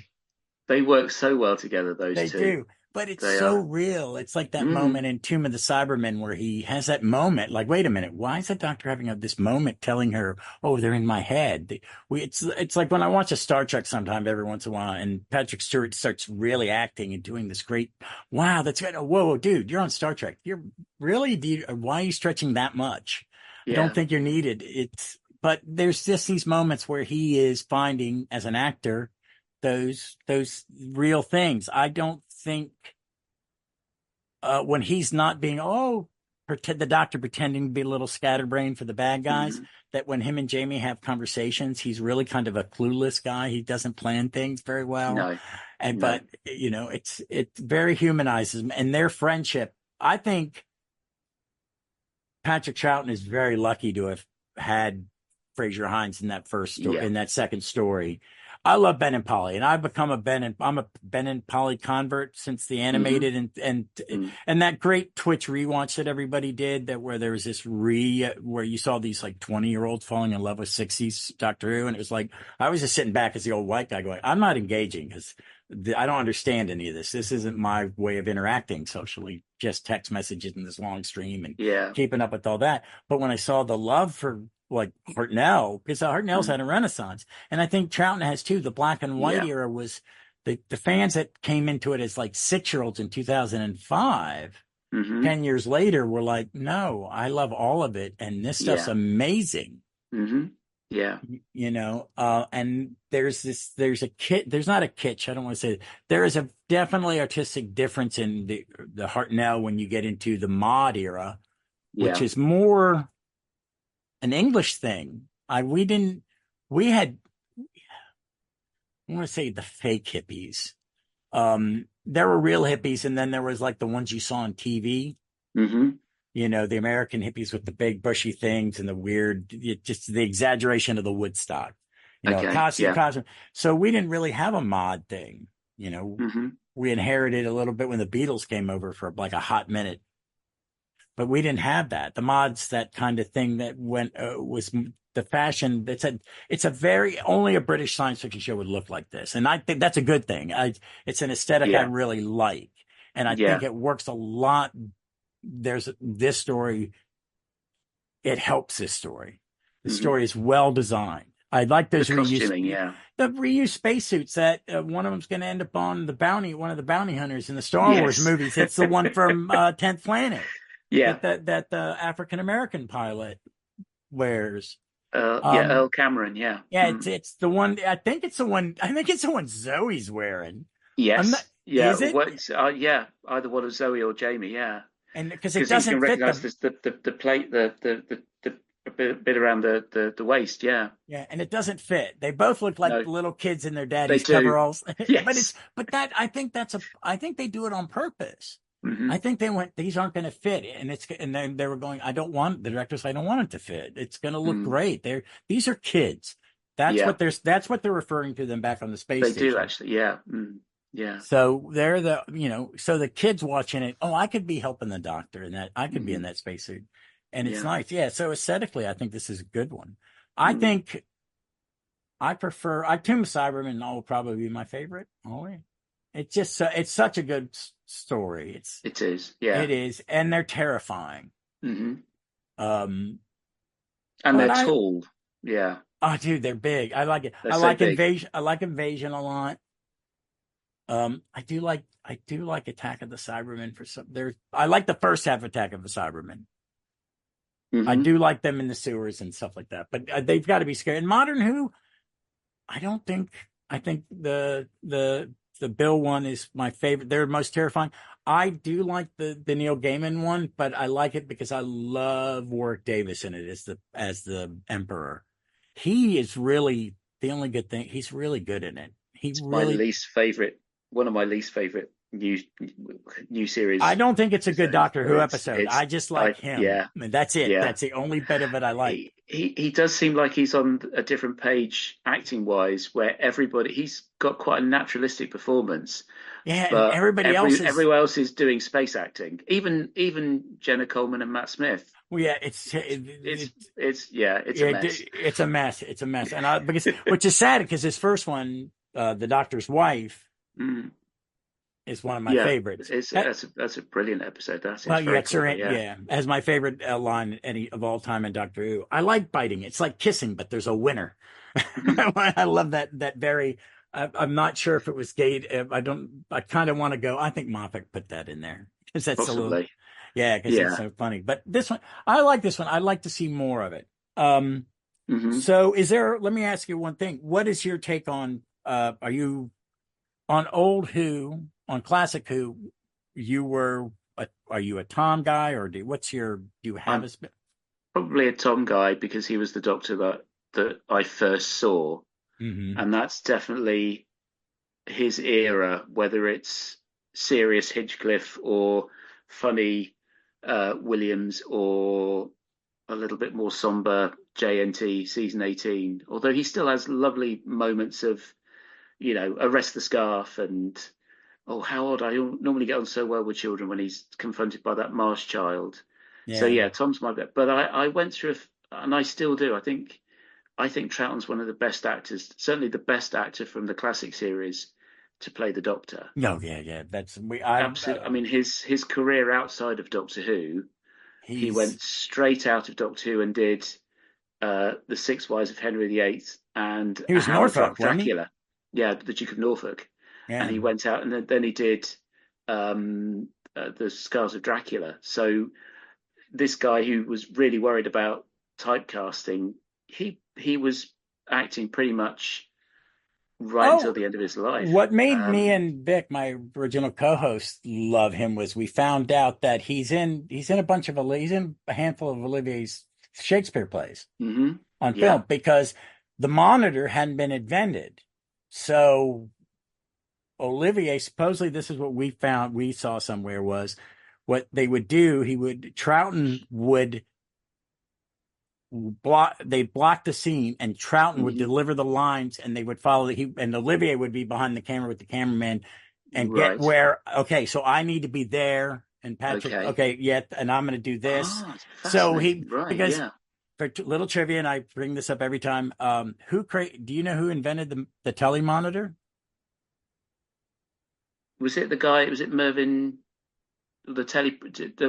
they work so well together, those
they
two.
do. But it's
They
so
are.
real. It's like that
Mm,
moment in Tomb of the Cybermen where he has that moment. Like, wait a minute, why is the doctor having this moment telling her, "Oh, they're in my head"? It's like when I watch a Star Trek sometime every once in a while, and Patrick Stewart starts really acting and doing this great. Wow, that's good. Oh, whoa, dude, you're on Star Trek. You're really, why are you stretching that much? I don't
yeah.
think you're needed. But there's just these moments where he is finding as an actor those real things. I don't think when he's not being pretend the doctor pretending to be a little scatterbrained for the bad guys.
Mm,
That when him and Jamie have conversations, he's really kind of a clueless guy. He doesn't plan things very well,
no,
and
no.
but it very humanizes them and their friendship. I think Patrick Troughton is very lucky to have had Fraser Hines in that first story,
Yeah.
in that second story. I love Ben and Polly, and I've become I'm a Ben and Polly convert since the
Hmm.
animated
Mm,
and that great Twitch rewatch that everybody did that where there was this where you saw these like 20-year-olds falling in love with 60s Doctor Who, and it was like I was just sitting back as the old white guy going, I'm not engaging because I don't understand any of this. This isn't my way of interacting socially, just text messages in this long stream and
yeah.
keeping up with all that. But when I saw the love for like Hartnell, because Hartnell's
Mm,
had a renaissance, and I think Troughton has too. The black and white
yeah.
era was the fans that came into it as like 6-year-olds in 2005.
Hmm.
10 years later were like, no, I love all of it, and this stuff's
Yeah.
amazing.
Hmm. Yeah.
And there's a kit, there's not a kitsch, I don't want to say it. There is a definitely artistic difference in the Hartnell when you get into the mod era, which
Yeah.
is more an English thing. We had, I want to say the fake hippies. There were real hippies, and then there was like the ones you saw on TV.
Hmm.
The American hippies with the big bushy things and the weird, just the exaggeration of the Woodstock. A
Okay. Yeah.
costume. So we didn't really have a mod thing.
Hmm.
We inherited a little bit when the Beatles came over for like a hot minute, but we didn't have that. The mods, that kind of thing that went was the fashion. It's a very only a British science fiction show would look like this, and I think that's a good thing. It's an aesthetic I
Yeah.
really like, and I think
Yeah.
it works a lot. There's this story. It helps this story. The
Hmm.
story is well designed. I like
The
those
costuming. Yeah.
reused spacesuits that one of them's going to end up on one of the bounty hunters in the Star Wars
Yes.
movies. It's the one from 10th Planet
Yeah.
that the African American pilot wears.
Yeah.
Um,
Earl Cameron. Yeah.
yeah,
Mm.
it's the one. I think it's the one. I think it's the one Zoe's wearing. I'm not.
Yes. Yeah.
Is it?
What? Yeah. Either one of Zoe or Jamie. Yeah.
And because it
Because you can
doesn't fit
recognize
the.
this, the plate, the bit around the waist. Yeah.
Yeah, and it doesn't fit. They both look like
No,
little kids in their
they
daddy's
do.
coveralls.
Yes.
But that I think they do it on purpose. I
Hmm.
think they went, these aren't going to fit. And then they were going, the directors, I don't want it to fit. It's going to look
Mm.
great. These are kids.
Yeah.
That's what they're referring to them back on the space
They do
station.
actually. Yeah. Mm. Yeah.
So so the kids watching it, oh, I could be helping the doctor and that I could be in
Hmm.
that spacesuit. And it's
Yeah.
nice. Yeah. So aesthetically, I think this is a good one. I
Mm.
think I prefer. Tomb of Cybermen will probably be my favorite. Only, it's just it's such a good story.
It is, yeah.
It is, and they're terrifying.
Hmm.
Um,
And
but
they're tall. Yeah,
dude, they're big. I like it.
they're so big.
I like Invasion a lot. I do like Attack of the Cybermen for some. I like the first half Attack of the Cybermen. I
Hmm.
do like them in the sewers and stuff like that, but they've got to be scary. In Modern Who, I don't think. I think the Bill one is my favorite. They're most terrifying. I do like the Neil Gaiman one, but I like it because I love Warwick Davis in it as the Emperor. He is really the only good thing. He's really good in it. He
It's my
really.
least favorite, one of my least favorite new
I
series
don't think it's a good
episodes.
Doctor
So
Who episode. I just like him.
yeah,
I mean, that's it.
yeah.
That's the only bit of it I like.
He does seem like he's on a different page acting wise, where he's got quite a naturalistic performance,
Yeah, and
but
everybody else is.
everyone else is doing space acting. Even Jenna Coleman and Matt Smith.
Well, yeah,
It's a mess.
it's a mess. It's a mess, and because which is sad because his first one, the Doctor's Wife,
Mm,
is one of my
yeah,
favorites.
that's a brilliant episode. That is
Well, yeah,
very clever. Yeah.
yeah, as my favorite line any of all time in Doctor Who. I like biting. It's like kissing, but there's a winner.
Mhm.
I love that very. I'm not sure if it was gay. I don't. I kind of want to go. I think Moffat put that in there because that's a little.
Possibly.
Yeah, because it's
Yeah.
so funny. But this one, I like this one. I'd like to see more of it.
Hmm.
So let me ask you one thing. What is your take on, are you on old Who, on classic Who, are you a Tom guy or do you have
I'm
a,
probably a Tom guy because he was the Doctor that I first saw,
mm-hmm.
and that's definitely his era. Whether it's serious Hinchcliffe or funny Williams or a little bit more somber JNT season 18. Although he still has lovely moments of arrest the scarf and oh how odd I normally get on so well with children when he's confronted by that Marsh child. So
Yeah.
yeah, Tom's my bet. But I went through and I still do. I think Troughton's one of the best actors, certainly the best actor from the classic series to play the Doctor.
No, yeah, yeah. I,
Absolutely. I mean, his career outside of Doctor Who, he
he's,
went straight out of Doctor Who and did the Six Wives of Henry VIII and
he
A
was
How I
Norfolk,
Drugged
wasn't he?
Dracula. Yeah, the Duke of Norfolk, and
Yeah.
he went out and then he did the Scars of Dracula. So this guy who was really worried about typecasting, he was acting pretty much right until
Oh,
the end of his life.
what made me and Vic, my original co-host, love him was we found out that he's in he's in a handful of Olivier's Shakespeare plays
Hmm.
on
Yeah.
film because the monitor hadn't been invented. So Olivier, supposedly this is what we saw somewhere was what they would do, Troughton would they'd block the scene and Troughton would
Hmm.
deliver the lines and they would follow and Olivier would be behind the camera with the cameraman and get
Right.
where, okay, so I need to be there and Patrick,
Okay.
okay, yeah, and I'm going to do this.
Ah, it's
So
fascinating. Right.
because
Yeah.
for little trivia, and I bring this up every time, do you know who invented the telemonitor?
Was it the guy? Was it Mervyn? The tele,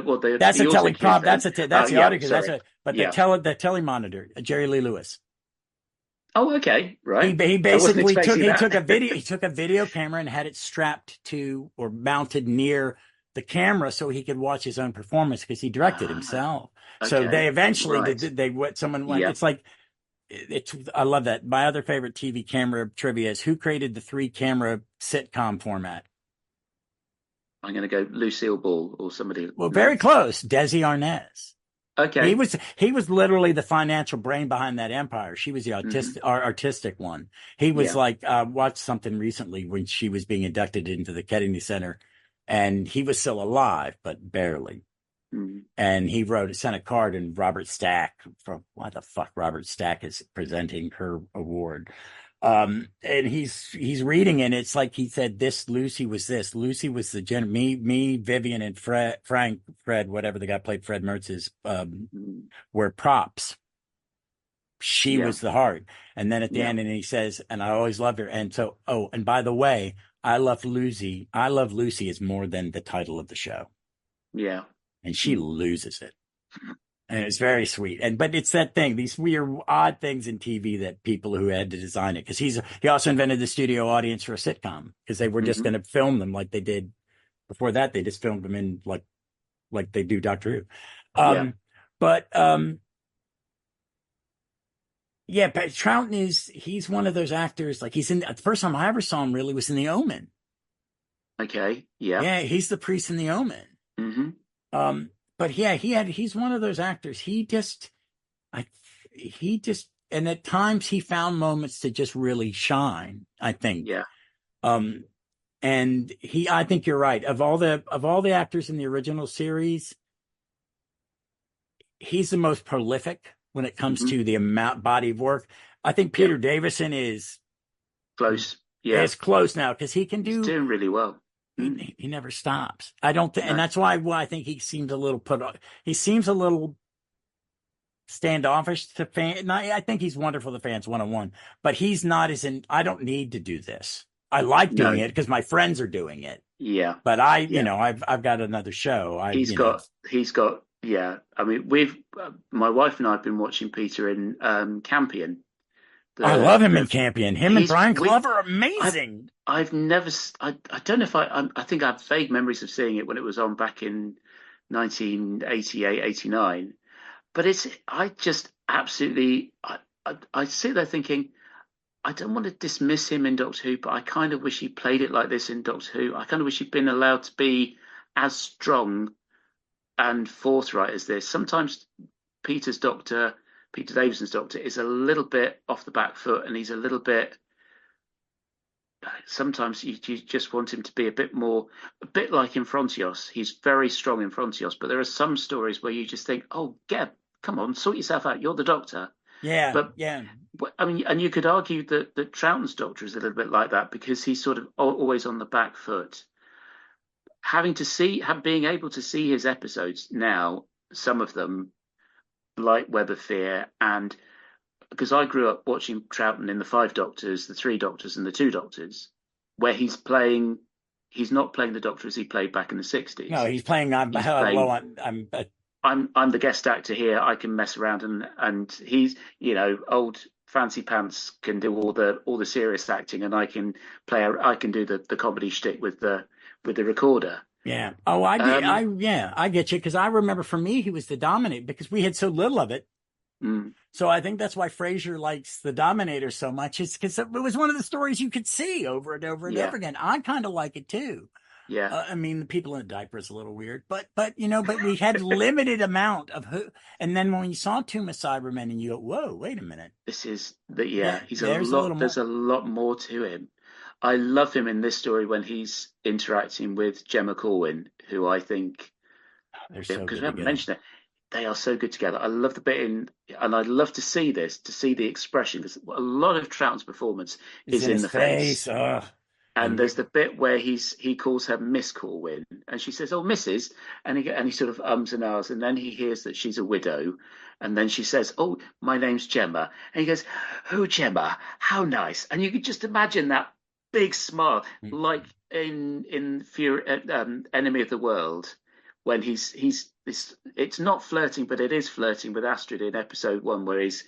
well,
That's
the
a
autocue
teleprop.
then.
That's the
Yeah.
audio,
Sorry.
but
Yeah.
the telemonitor, Jerry Lee Lewis.
Oh, okay. Right.
He
I wasn't
basically
expecting that.
took a video camera and had it strapped to or mounted near the camera so he could watch his own performance because he directed
Ah,
himself. So they
okay.
eventually
Right.
they what someone went.
Yeah.
It's like it's I love that. My other favorite TV camera trivia is who created the 3 camera sitcom format.
I'm going to go Lucille Ball or somebody.
Well,
No.
very close. Desi Arnaz.
Okay.
He was literally the financial brain behind that empire. She was the
Hmm.
artistic one. He was
Yeah.
like watched something recently when she was being inducted into the Kennedy Center, and he was still alive but barely.
Hmm.
And he sent a card, and Robert Stack from why the fuck Robert Stack is presenting her award. And he's reading and it's like he said, this Lucy was this. Lucy was me, Vivian, and Fred, whatever the guy played Fred Mertz's,
Hmm.
were props. she
Yeah.
was the heart. And then at the
Yeah.
end, and he says, and I always loved her. And so, oh, and by the way, I love Lucy. I love Lucy is more than the title of the show.
Yeah.
And she
Mm.
loses it. And it's very sweet. And but it's that thing, these weird, odd things in TV that people who had to design it, because he also invented the studio audience for a sitcom because they were just
Hmm.
going to film them like they did before that. They just filmed them in like they do Doctor Who.
Yeah.
But yeah, but Troughton he's one of those actors. Like he's in the first time I ever saw him really was in The Omen.
Okay. Yeah.
Yeah, he's the priest in The Omen.
Hmm.
Um, but yeah, he's one of those actors. I he just and at times he found moments to just really shine, I think.
Yeah.
Um and I think you're right. Of all the actors in the original series, he's the most prolific when it comes
Hmm.
to the amount body of work. I think
Yeah.
Peter Davison
Close. Yeah.
is close now because he can
He's
do
doing really well. Mm.
he never stops. I don't think, and
No.
that's why I think he seems a little he seems a little standoffish to fans. I think he's wonderful to fans one-on-one, but he's not as in, I don't need to do this. I like doing
No.
it because my friends are doing it,
Yeah.
but
Yeah.
I've got another show.
He's got. Yeah. I mean, my wife and I have been watching Peter in Campion.
I
The
love him in
the
Campion. Him and
he's
Brian
we
Glover are
I've
amazing.
I've never I don't know if I think I have vague memories of seeing it when it was on back in 1988, 89. But I just absolutely I sit there thinking I don't want to dismiss him in Doctor Who, but I kind of wish he played it like this in Doctor Who. I kind of wish he'd been allowed to be as strong and forthright as this. Sometimes Peter's Doctor, Peter Davison's Doctor, is a little bit off the back foot, and he's a little bit. Sometimes you just want him to be a bit more, a bit like in Frontios. He's very strong in Frontios, but there are some stories where you just think, "Oh, Geb, come on, sort yourself out. You're the Doctor."
Yeah,
But
yeah.
I mean, and you could argue that Troughton's Doctor is a little bit like that because he's sort of always on the back foot. Being able to see his episodes now, some of them like Web of Fear, and because I grew up watching Troughton in the Five Doctors, the Three Doctors, and the Two Doctors, where he's not playing the Doctor as he played back in the
No,
'60s.
he's playing.
He's
Well,
playing.
I'm
I'm the guest actor here. I can mess around and he's old fancy pants can do all the serious acting, and I can do the comedy shtick with the recorder.
yeah. Oh,
Um,
I get you because I remember for me he was the Dominator because we had so little of it.
mm,
So I think that's why Frasier likes the Dominator so much. It's because it was one of the stories you could see over and over and
yeah,
over again. I kind of like it too.
yeah.
I mean, the people in the diaper is a little weird, but we had limited amount of who. And then when you saw Tomb of Cybermen, and you go, "Whoa, wait a minute,
This is the yeah.
that
He's a
there's a
lot.
little
There's
more."
a lot more to him. I love him in this story when he's interacting with Gemma Corwin, who I think
They're so
because
good
we haven't
together.
mentioned it, they are so good together. I love the bit and I'd love to see to see the expression, because a lot of Troughton's performance
It's
is
in
in
his
the face.
face. Ugh.
And
And
there's the bit where he calls her Miss Corwin, and she says, "Oh, Mrs." And he sort of ums and ahs, and then he hears that she's a widow, and then she says, "Oh, my name's Gemma," and he goes, "Oh, Gemma, how nice!" And you could just imagine that big smile, like in Enemy of the World, when he's this. It's not flirting, but it is flirting with Astrid in episode one, where he's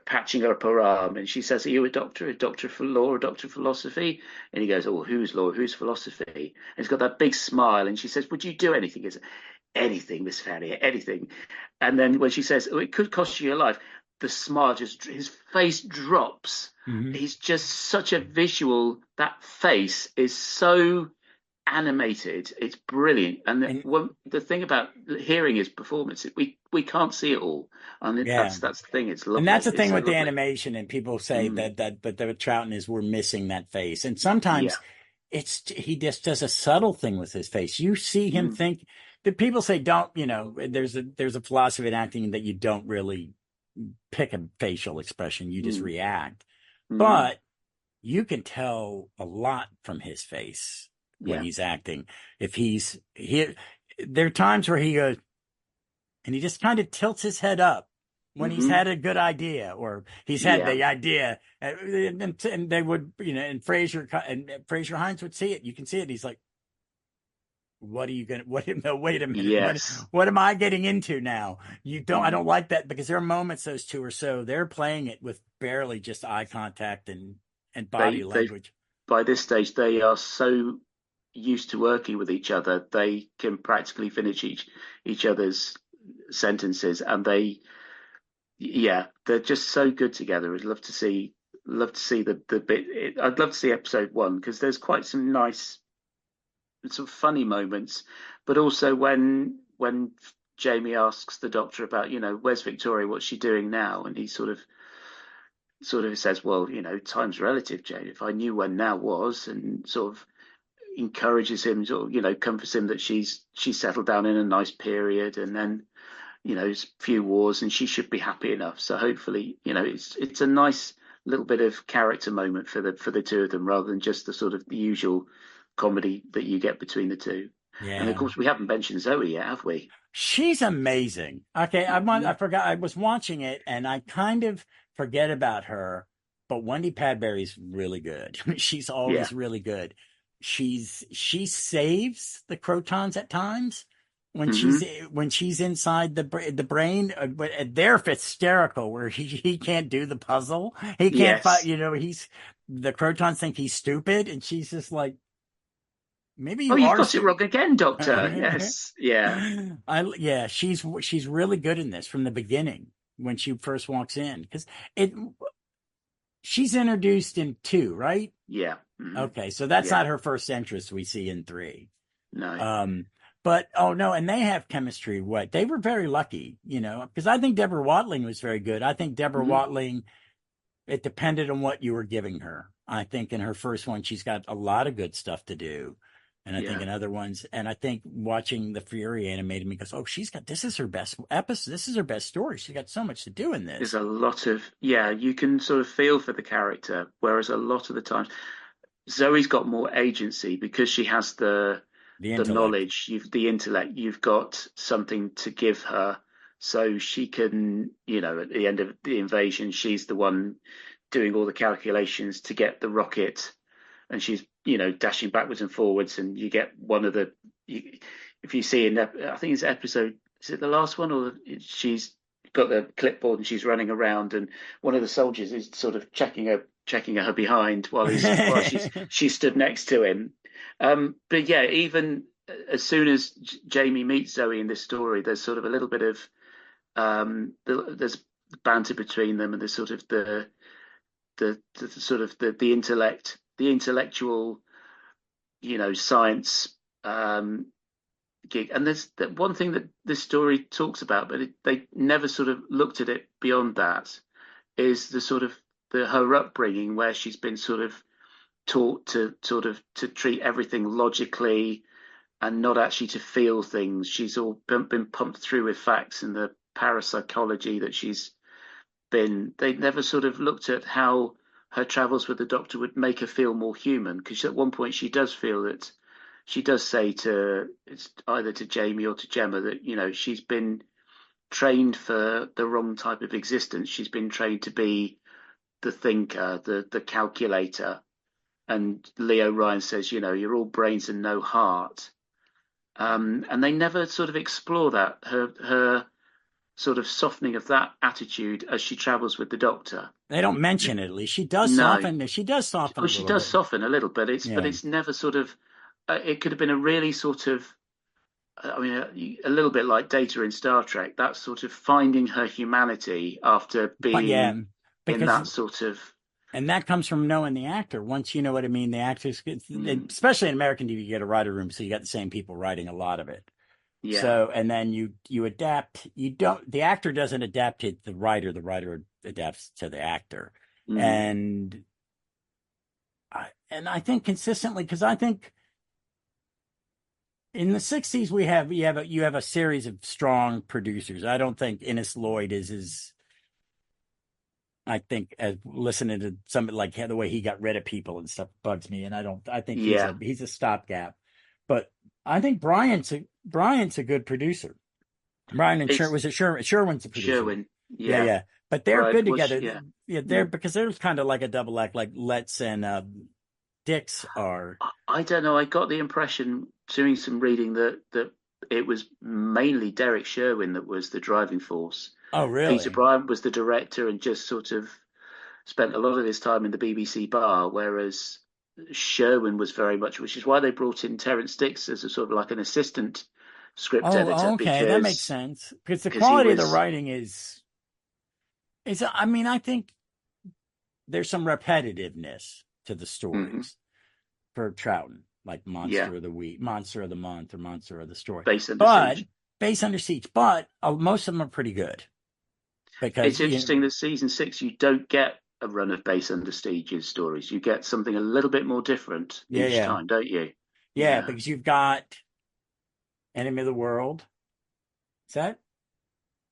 patching up her arm, and she says, "Are you a doctor for law, a doctor of philosophy?" And he goes, "Oh, who's law, who's philosophy?" And he's got that big smile, and she says, "Would you do anything?" He says, "Anything, Miss Farrier, anything." And then when she says, "Oh, it could cost you your life," the smile his face drops.
Mhm.
He's just such a visual. That face is so animated. It's brilliant. And
and
the thing about hearing his performance, we can't see it all, and
yeah.
that's the thing. It's
And that's
lovely.
the
It's
thing
so
with the
lovely.
animation, and people say
Mm,
that the Troughton is we're missing that face, and
yeah.
sometimes he just does a subtle thing with his face. You see him
Mm,
think that people say don't, there's a philosophy in acting that you don't really pick a facial expression, you just
mm,
react.
mm,
But you can tell a lot from his face when
yeah.
he's acting. If there are times where he goes and he just kind of tilts his head up when he's
Hmm.
had a good idea, or he's had
Yeah.
the idea, and they would, and Fraser Hines would see it. You can see it. He's like, what are you gonna? What? No, wait a minute.
Yes.
What am I getting into now? You don't. I
Mm.
don't like that, because there are moments, those two or so, they're playing it with barely just eye contact and body
They
language.
by this stage they are so used to working with each other, they can practically finish each other's sentences, and yeah, they're just so good together. Love to see the bit. I'd love to see episode one, because there's quite some nice sort of funny moments, but also when Jamie asks the doctor about, where's Victoria, what's she doing now, and he sort of says, well, time's relative, Jamie. If I knew when now was, and sort of encourages him, sort of, comforts him that she's settled down in a nice period, and then it's a few wars, and she should be happy enough. So hopefully, it's a nice little bit of character moment for the two of them, rather than just the sort of the usual comedy that you get between the two. And of
Yeah.
course, we haven't mentioned Zoe yet, have we?
She's amazing. Okay, I
Mhm.
forgot. I was watching it and I kind of forget about her, but Wendy Padbury's really good. She's
Yeah.
always really good. She saves the Crotons at times when she's
Hmm.
when she's inside the brain. But they're hysterical, where he can't do the puzzle. He can't fight.
Yes.
He's the Crotons think he's stupid, and she's just like, maybe
Oh,
you
you've
are
got it wrong
stupid.
again, Doctor. Yes. Yeah.
Yeah, she's really good in this from the beginning when she first walks in, because it she's introduced in two, right?
Yeah. Hmm.
Okay, so that's
Yeah.
not her first entrance we see in three.
No.
Um, but oh no, and they have chemistry. What they were very lucky, because I think Deborah Watling was very good. I think Deborah
Hmm.
Watling, it depended on what you were giving her. I think in her first one, she's got a lot of good stuff to do. And I think
Yeah.
in other ones, and I think watching the Fury animated me goes, oh, this is her best episode. This is her best story. She's got so much to do in
There's
this.
a lot of, yeah, you can sort of feel for the character, whereas a lot of the times Zoe's got more agency because she has
The
the
intellect.
knowledge, the intellect. You've got something to give her, so she can, at the end of the invasion, she's the one doing all the calculations to get the rocket, and she's, dashing backwards and forwards, and you get one of if you see I think it's episode, is it the last one, or she's got the clipboard and she's running around, and one of the soldiers is sort of checking her behind while she stood next to him. But yeah, even as soon as Jamie meets Zoe in this story, there's sort of a little bit of there's banter between them, and there's sort of the sort of the intellect, the intellectual, science, gig. And there's that one thing that this story talks about, but they never sort of looked at it beyond that, is the sort of her upbringing, where she's been sort of taught to sort of to treat everything logically, and not actually to feel things. She's all been pumped through with facts, and the parapsychology that she's been. They never sort of looked at how her travels with the doctor would make her feel more human, because at one point she does feel that, she does say to, it's either to Jamie or to Gemma, that she's been trained for the wrong type of existence. She's been trained to be the thinker, the calculator. And Leo Ryan says, you're all brains and no heart. And they never sort of explore that, her sort of softening of that attitude as she travels with the doctor.
They don't mention it, at least. She does
No.
soften. She does soften
Oh,
a
she
little
does
bit.
soften a little, but
Yeah.
it's never sort of. It could have been a really sort of. I mean, a little bit like Data in Star Trek. That sort of finding her humanity after
But yeah,
being in
because
that sort of.
and that comes from knowing the actor. Once you know what I mean, the actors,
Mm,
especially in American TV, you get a writer room, so you got the same people writing a lot of it.
yeah.
So, and then you adapt. You don't. The actor doesn't adapt to the writer. The writer adapts to the actor,
Mm,
and I think consistently, because I think in the '60s you have a series of strong producers. I don't think Innes Lloyd is as, I think, as listening to some, like the way he got rid of people and stuff, bugs me, and I don't. I think
yeah.
he's a stopgap, but I think Bryant's a good producer. Brian and Sher
It's
was it Sherwin's a producer.
Sherwin.
Yeah,
Yeah,
yeah. But they're
right.
good
Was
together.
yeah.
Yeah, they're
Mm.
because they're kind of like a double act, like Let's and Dix are.
I don't know. I got the impression doing some reading that it was mainly Derek Sherwin that was the driving force.
Oh,
Peter
really?
Bryant was the director and just sort of spent a lot of his time in the BBC bar, whereas Sherwin was very much, which is why they brought in Terence Dix as a sort of like an assistant script editor
Okay, that makes sense. Because the
because he
quality of the
was.
writing is. I mean, I think there's some repetitiveness to the
Mhm,
stories for Trouton, like
yeah,
Monster of the Week, Monster of the Month, or Monster of the Story.
Base Under
But
Siege.
Base Under Siege, but most of them are pretty good because
It's interesting that season 6 you don't get a run of Base Under Siege's stories. You get something a little bit more different
yeah,
each
yeah,
time, don't you?
yeah,
Yeah.
because you've got Enemy of the World. Is that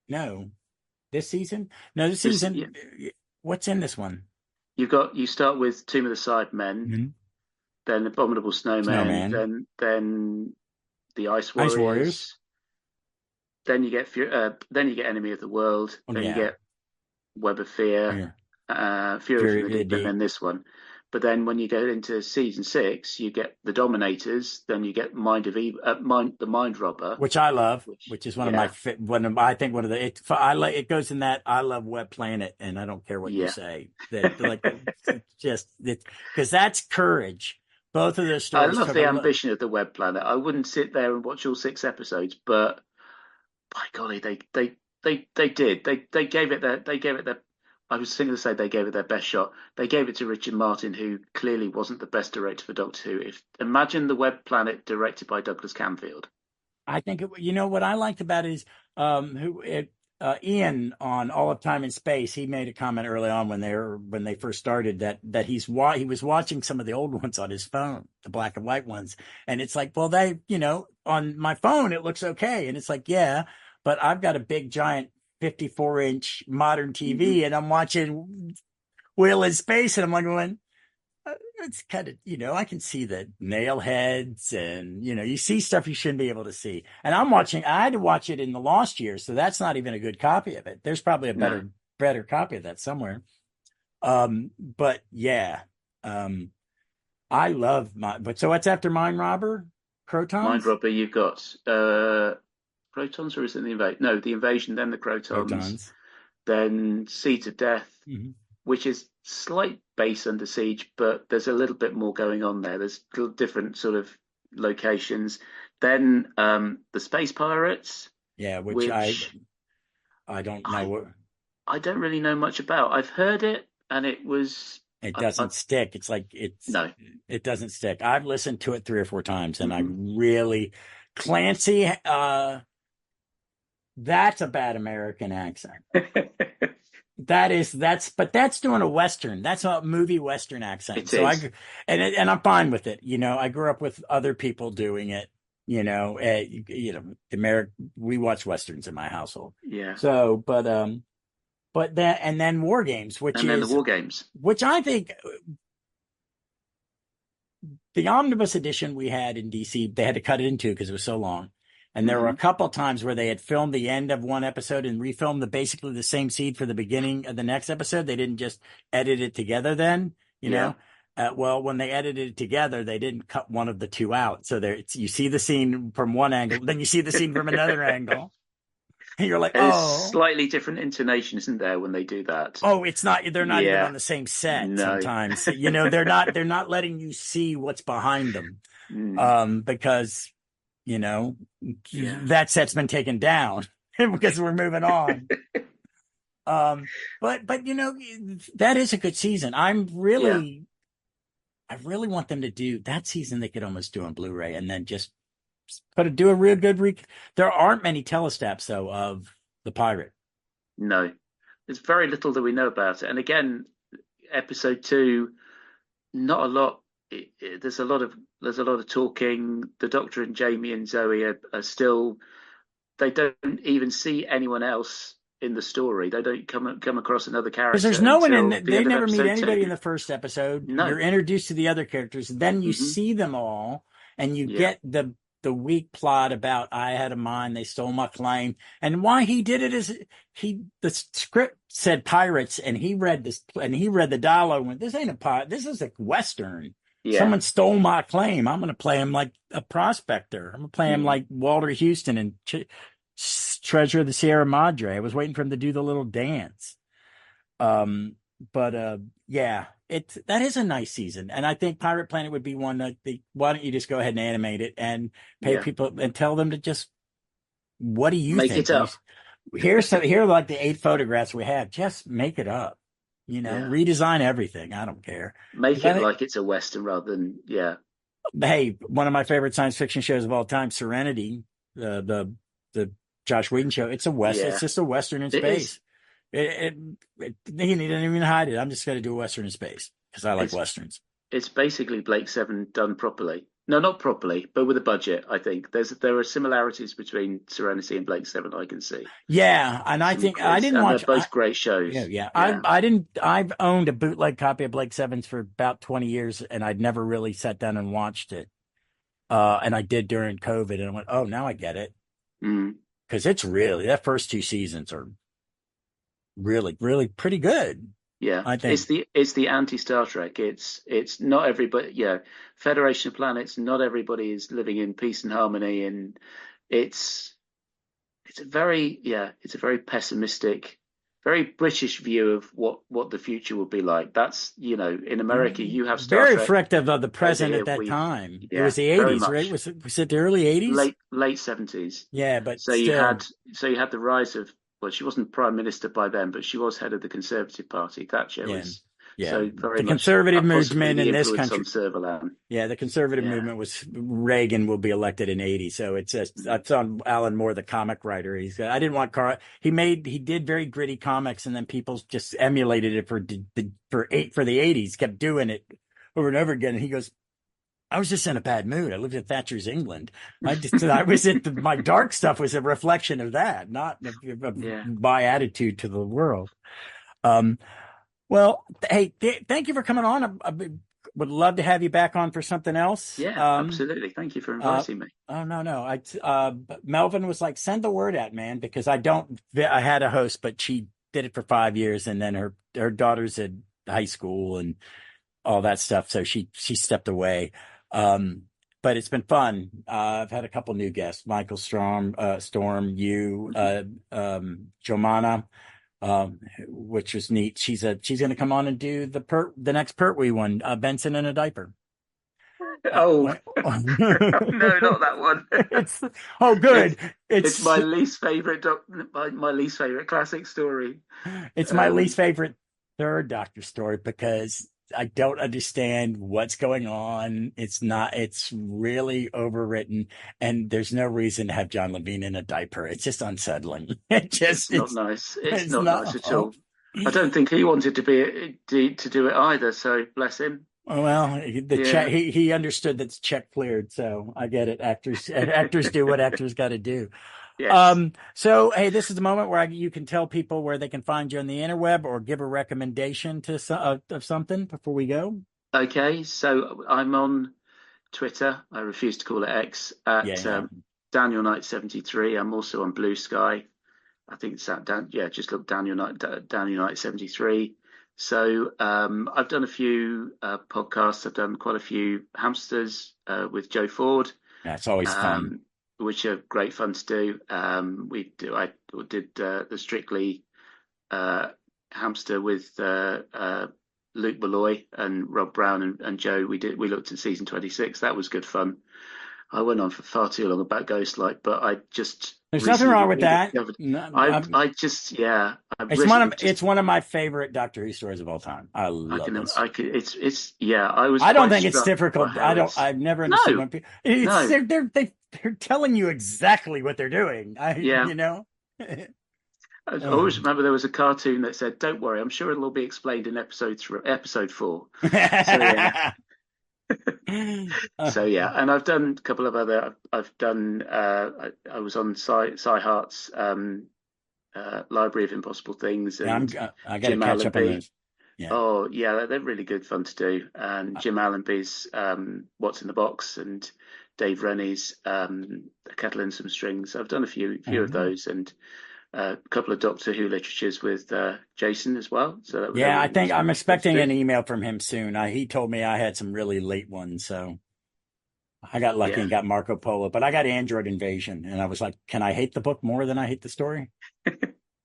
no this season? No, this
This yeah,
season. What's in this one?
you start with Tomb of the Cybermen,
Mhm.
then Abominable Snowmen,
Snowman,
then the Ice
Ice Warriors.
Warriors, then you get Enemy of the World,
Oh
then you
yeah,
get Web of Fear,
yeah.
Fury from
Fury
the
of the
Deep, and
Deep.
then this one. But then when you go into season 6, you get the Dominators, then you get the Mind Robber,
Which I love,
which
which is one of my
yeah,
I think one of the I like it goes in that I love Web Planet, and I don't care what you
yeah.
say that like just it because that's courage. Both of those
I
stories
love
took
the ambition of the Web Planet. I wouldn't sit there and watch all 6 episodes, but by golly, they did. They gave it their. I was thinking to say they gave it their best shot. They gave it to Richard Martin, who clearly wasn't the best director for Doctor Who. If imagine the Web Planet directed by Douglas Camfield.
I think you know what I liked about it is Ian on All of Time and Space. He made a comment early on when they first started that he was watching some of the old ones on his phone, the black and white ones, and it's like, well, they on my phone it looks okay, and it's like, yeah, but I've got a big giant 54-inch modern
Mm-hmm.
TV, and I'm watching Wheel in Space, and I'm like going, it's kind of, I can see the nail heads and, you see stuff you shouldn't be able to see. And I had to watch it in the Lost Years, so that's not even a good copy of it. There's probably a
No,
better copy of that somewhere. But yeah, um, I love but so what's after Mine Robber?
Mind
Crotons?
Robber. You've got Protons, or is it the invasion? No, the invasion, then the Crotons,
Crotons.
then Seeds of Death,
Hmm.
which is slight base under siege, but there's a little bit more going on there. There's different sort of locations. Then the Space Pirates,
Yeah, which
which
I don't know
I
what
I don't really know much about. I've heard it, and it was
it
I
doesn't stick.
no.
It doesn't stick. I've listened to it 3 or 4 times and I
Hmm.
really Clancy, that's a bad American accent. But that's doing a Western. That's a movie Western accent.
It
So
is.
and I'm fine with it. I grew up with other people doing it. We watch Westerns in my household.
Yeah.
So, but then War Games,
And then the War Games.
which I think the omnibus edition we had in DC, they had to cut it in two because it was so long. And there were a
Hmm.
couple times where they had filmed the end of one episode and refilmed basically the same scene for the beginning of the next episode. They didn't just edit it together then, you
Yeah.
know? Well, when they edited it together, they didn't cut one of the two out. So you see the scene from one angle, then you see the scene from another angle. And you're like,
There's
oh,
slightly different intonation, isn't there, when they do that?
it's not, they're not even
Yeah.
on the same set
No.
sometimes. They're not letting you see what's behind them.
Mm.
Because you know,
Yeah.
that set's been taken down because we're moving on. Um, but that is a good season.
Yeah.
I really want them to do that season. They could almost do on Blu-ray and then just do a real good There aren't many telestaps though of the pirate.
No. There's very little that we know about it. And again, episode 2, not a lot. There's a lot of talking. The Doctor and Jamie and Zoe are still. They don't even see anyone else in the story. They don't come across another
Because
character
there's no one in
until the
they
end of
never meet
episode
anybody
2.
in the first episode.
No.
You're introduced to the other characters, then you
Hmm.
see them all, and you
Yeah.
get the the weak plot about I had a mine, they stole my claim, and why he did it is the script said pirates, and he read this and he read the dialogue and went, this ain't a pirate, this is a Western.
Yeah.
Someone stole my claim. I'm going to play him like a prospector. I'm going to play him
Mm.
like Walter Houston and Treasure of the Sierra Madre. I was waiting for him to do the little dance. Um, but yeah, that is a nice season, and I think Pirate Planet would be one that why don't you just go ahead and animate it and pay
Yeah.
people and tell them to just what do you
Make it
think?
up.
Here are like the 8 photographs we have. Just make it up,
Yeah.
redesign everything. I don't care.
Make
'Cause I
it
think,
like it's a Western rather than, yeah.
hey, one of my favorite science fiction shows of all time, Serenity, the Josh Whedon show. It's a West. It's
Yeah.
just a Western in
It is.
space. He didn't even hide it. I'm just going to do a Western in space because I like
It's
Westerns.
it's basically Blake Seven done properly. No, not properly, but with a budget. I think there are similarities between Serenity and Blake Seven. I can see
Yeah, and I think I didn't
and they're
watch.
both great
Yeah,
shows.
yeah.
Yeah.
I didn't. I've owned a bootleg copy of Blake Sevens for about 20 years, and I'd never really sat down and watched it. And I did during COVID, and I went, "Oh, now I get it."
Mm.
Because it's really that first 2 seasons are really, really pretty good.
Yeah,
I think.
it's the anti Star Trek. It's not everybody. Yeah, Federation of Planets. Not everybody is living in peace and harmony, and it's it's a very pessimistic, very British view of what the future will be like. That's in America you have Star
Very
Trek.
reflective of the
Over
present at
here
that
we
time. It
yeah
was the
very
80s, right?
much
Was it the early 80s?
late 70s.
Yeah, but
So you
still,
had the rise of well, she wasn't prime minister by then, but she was head of the Conservative Party. Thatcher
yeah,
was
yeah.
so very
The
much
conservative
possibly
movement
the
in this
influence on
country.
Servalan.
Yeah, the conservative
Yeah.
movement was Reagan will be elected in 80. So it's just,
Mm.
that's on Alan Moore, the comic writer. I didn't want Carl. He did very gritty comics, and then people just emulated it for the 80s, kept doing it over and over again. And he goes, I was just in a bad mood. I lived in Thatcher's England. I was my dark stuff was a reflection of that, not of
Yeah.
my attitude to the world. Um, well, hey, thank you for coming on. I would love to have you back on for something else.
Yeah, absolutely. Thank you for
Uh,
inviting me.
oh no. Melvin was like, send the word out, man, because I had a host, but she did it for 5 years, and then her daughter's at high school and all that stuff, so she stepped away. But it's been fun. I've had a couple new guests, Michael Storm, you, Jomana, which was neat. She's going to come on and do the next Pertwee one, Benson in a diaper.
Oh
What?
no, not that one.
It's good.
It's my least favorite my least favorite classic story.
It's my least favorite third Doctor story because I don't understand what's going on. It's really overwritten, and there's no reason to have John Levine in a diaper. It's just unsettling.
It's not nice. It's not
not.
nice at all. I don't think he wanted to do it either. So bless him.
Well, check, he understood that the check cleared, so I get it. Actors do what actors got to do.
Yes.
So hey, this is the moment where you can tell people where they can find you on the interweb or give a recommendation of something before we go.
Okay, so I'm on Twitter. I refuse to call it X at Daniel Knight 73. I'm also on Blue Sky. I think it's that just look Daniel Knight 73. So I've done a few podcasts. I've done quite a few hamsters with Joe Ford.
That's always fun.
Which are great fun to do. I did the Strictly hamster with Luke Malloy and Rob Brown and Joe. We looked at season 26. That was good fun. I went on for far too long about Ghostlight, but I just
there's nothing wrong with that. It's one of my favorite Doctor Who stories of all time. I love it. I don't think it's difficult. I've never understood when people. They're telling you exactly what they're doing.
I always remember there was a cartoon that said, "Don't worry, I'm sure it'll all be explained in episode 4." So yeah, and I've done a couple of other. I've done. I was on Hart's Library of Impossible Things, and
I got to catch up on those.
Yeah. Oh yeah, they're really good fun to do. And Jim Allenby's What's in the Box, and Dave Rennie's A Kettle and Some Strings. I've done a few of those, and a couple of Doctor Who literatures with Jason as well. So that
Yeah, I think
was
I'm expecting an
positive.
email from him soon. He told me I had some really late ones, so I got lucky
Yeah.
and got Marco Polo, but I got Android Invasion, and I was like, can I hate the book more than I hate the story?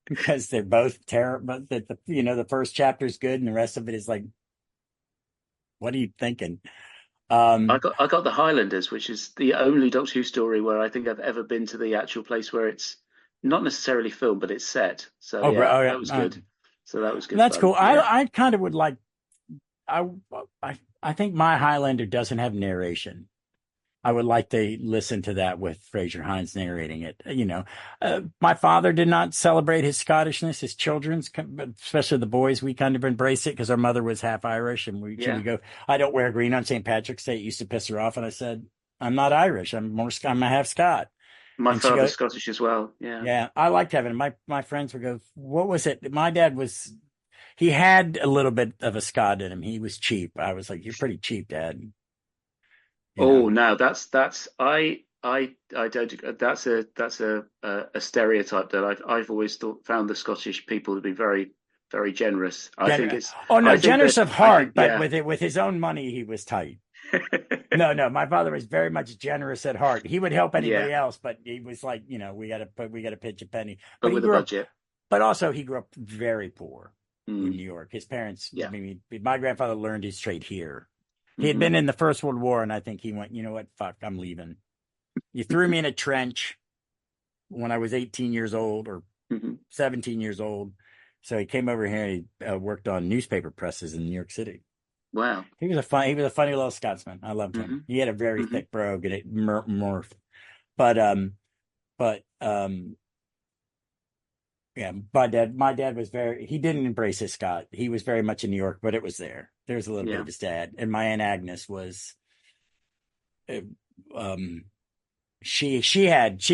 Because they're both terrible. But the first chapter is good, and the rest of it is like, what are you thinking? Um,
I got the Highlanders, which is the only Doctor Who story where I think I've ever been to the actual place where it's not necessarily filmed, but it's set. So
oh,
yeah,
oh yeah,
that was good. So that was good
that's
fun.
cool.
Yeah.
I kind of would like. I I think my Highlander doesn't have narration. I would like to listen to that with Fraser Hines narrating it. My father did not celebrate his Scottishness. His children's, especially the boys, we kind of embrace it because our mother was half Irish, and she
Yeah.
would go, "I don't wear green on St. Patrick's Day." It used to piss her off, and I said, "I'm not Irish. I'm a half Scot."
My
And she
father's
goes,
Scottish as well. Yeah.
"Yeah, I liked having it." My friends would go, "What was it?" My dad was. He had a little bit of a Scot in him. He was cheap. I was like, "You're pretty cheap, Dad." You know.
Oh, no, that's I don't. That's a stereotype that I've always found the Scottish people to be very generous.
Gen- oh no,
I think
generous
that
of
I
heart,
think
but
yeah.
with his own money, he was tight. No, no, my father was very much generous at heart. He would help
Yeah,
anybody else, but he was like, we got to pitch a penny. But
but
he
with a
grew up,
budget.
but also he grew up very poor in
Mm,
New York. His parents, I
yeah.
mean, my grandfather learned his trade here. He had
Hmm.
been in the First World War, and I think he went, you know what, fuck, I'm leaving. You threw me in a trench when I was 18 years old or
Hmm.
17 years old. So he came over here and he worked on newspaper presses in New York City.
Wow.
He was a funny little Scotsman. I loved him.
Hmm.
He had a very
Hmm.
thick brogue and it morphed. But but yeah, my dad was he didn't embrace his Scot. He was very much in New York, but it was there. There was a little bit
Yeah.
of his dad. And my Aunt Agnes was uh, um she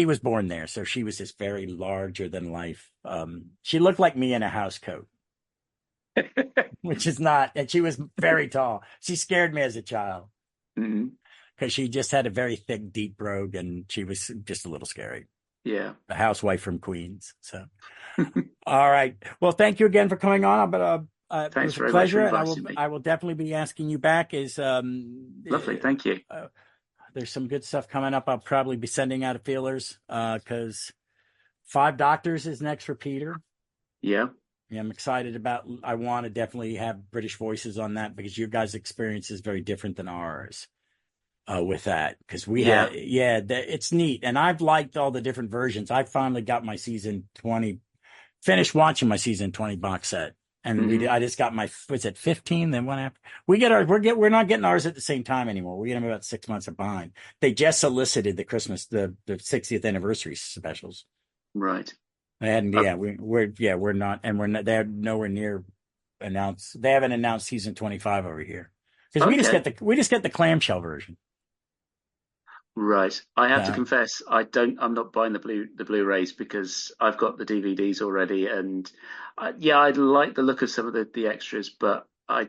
was born there, so she was just very larger than life. She looked like me in a house coat, which is not, and she was very tall. She scared me as a child
Hmm.
because she just had a very thick, deep brogue, and she was just a little scary.
Yeah.
A housewife from Queens. So, all right. Well, thank you again for coming on. But it
Thanks
was a
very much for
pleasure, and
inviting me.
I will definitely be asking you back.
Lovely. Thank you.
There's some good stuff coming up. I'll probably be sending out a feelers because Five Doctors is next for Peter.
Yeah.
Yeah, I'm excited about. I want to definitely have British voices on that because your guys' experience is very different than ours with that. Because we
Yeah.
had, yeah, it's neat, and I've liked all the different versions. I finally got my season 20, finished watching my season 20 box set, and
Hmm.
I just got my was it 15? Then one after we get our we're not getting ours at the same time anymore. We get them about 6 months behind. They just solicited the 60th anniversary specials.
Right.
And
Uh,
yeah, we're not, and they're nowhere near announced. They haven't announced season 25 over here because
okay.
we just get the clamshell version.
Right. I have to
Uh,
confess, I'm not buying the Blu-rays because I've got the DVDs already, and yeah, I like the look of some of the extras, but I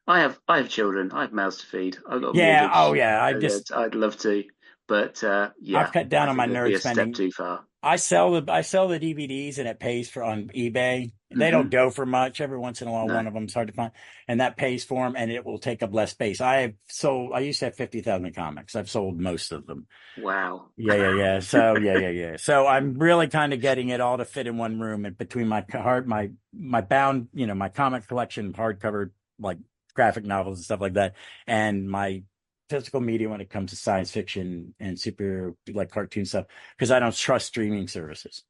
have children, I have mouths to feed, I've got a
yeah, oh
mortgage,
yeah.
I'd love to, but
I've
yeah,
cut down
I
on my
think that'd be
nerd
a step
spending.
too far.
I sell the DVDs and it pays for on eBay. They don't
Hmm.
go for much. Every once in a while,
No.
one of them's hard to find, and that pays for them, and it will take up less space. I used to have 50,000 comics. I've sold most of them.
Wow.
Yeah, yeah, yeah. So yeah. So I'm really kind of getting it all to fit in one room, and between my bound, my comic collection, hardcover like graphic novels and stuff like that, and my physical media when it comes to science fiction and super like cartoon stuff, because I don't trust streaming services.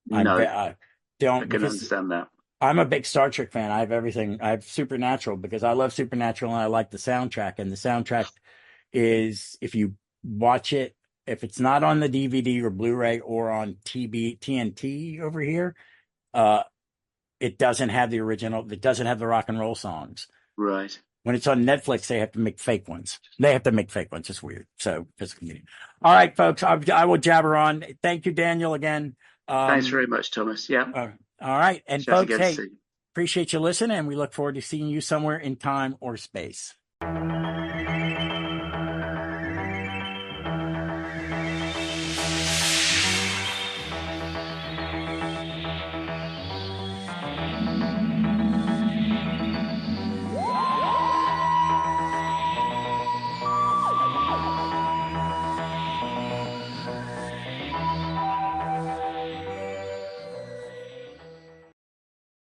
No,
I
I
don't
can
because
understand that.
I'm a big Star Trek fan. I have everything. I have Supernatural because I love Supernatural and I like the soundtrack. And the soundtrack is if you watch it, if it's not on the DVD or Blu-ray or on TNT over here, uh, it doesn't have the original. It doesn't have the rock and roll songs.
Right.
When it's on Netflix, they have to make fake ones. They have to make fake ones. It's weird. So physical media. All right, folks. I will jabber on. Thank you, Daniel, again.
Thanks
Um,
very much, Thomas. Yeah,
all right, and
chat
folks,
again
hey,
soon.
appreciate you listening, and we look forward to seeing you somewhere in time or space.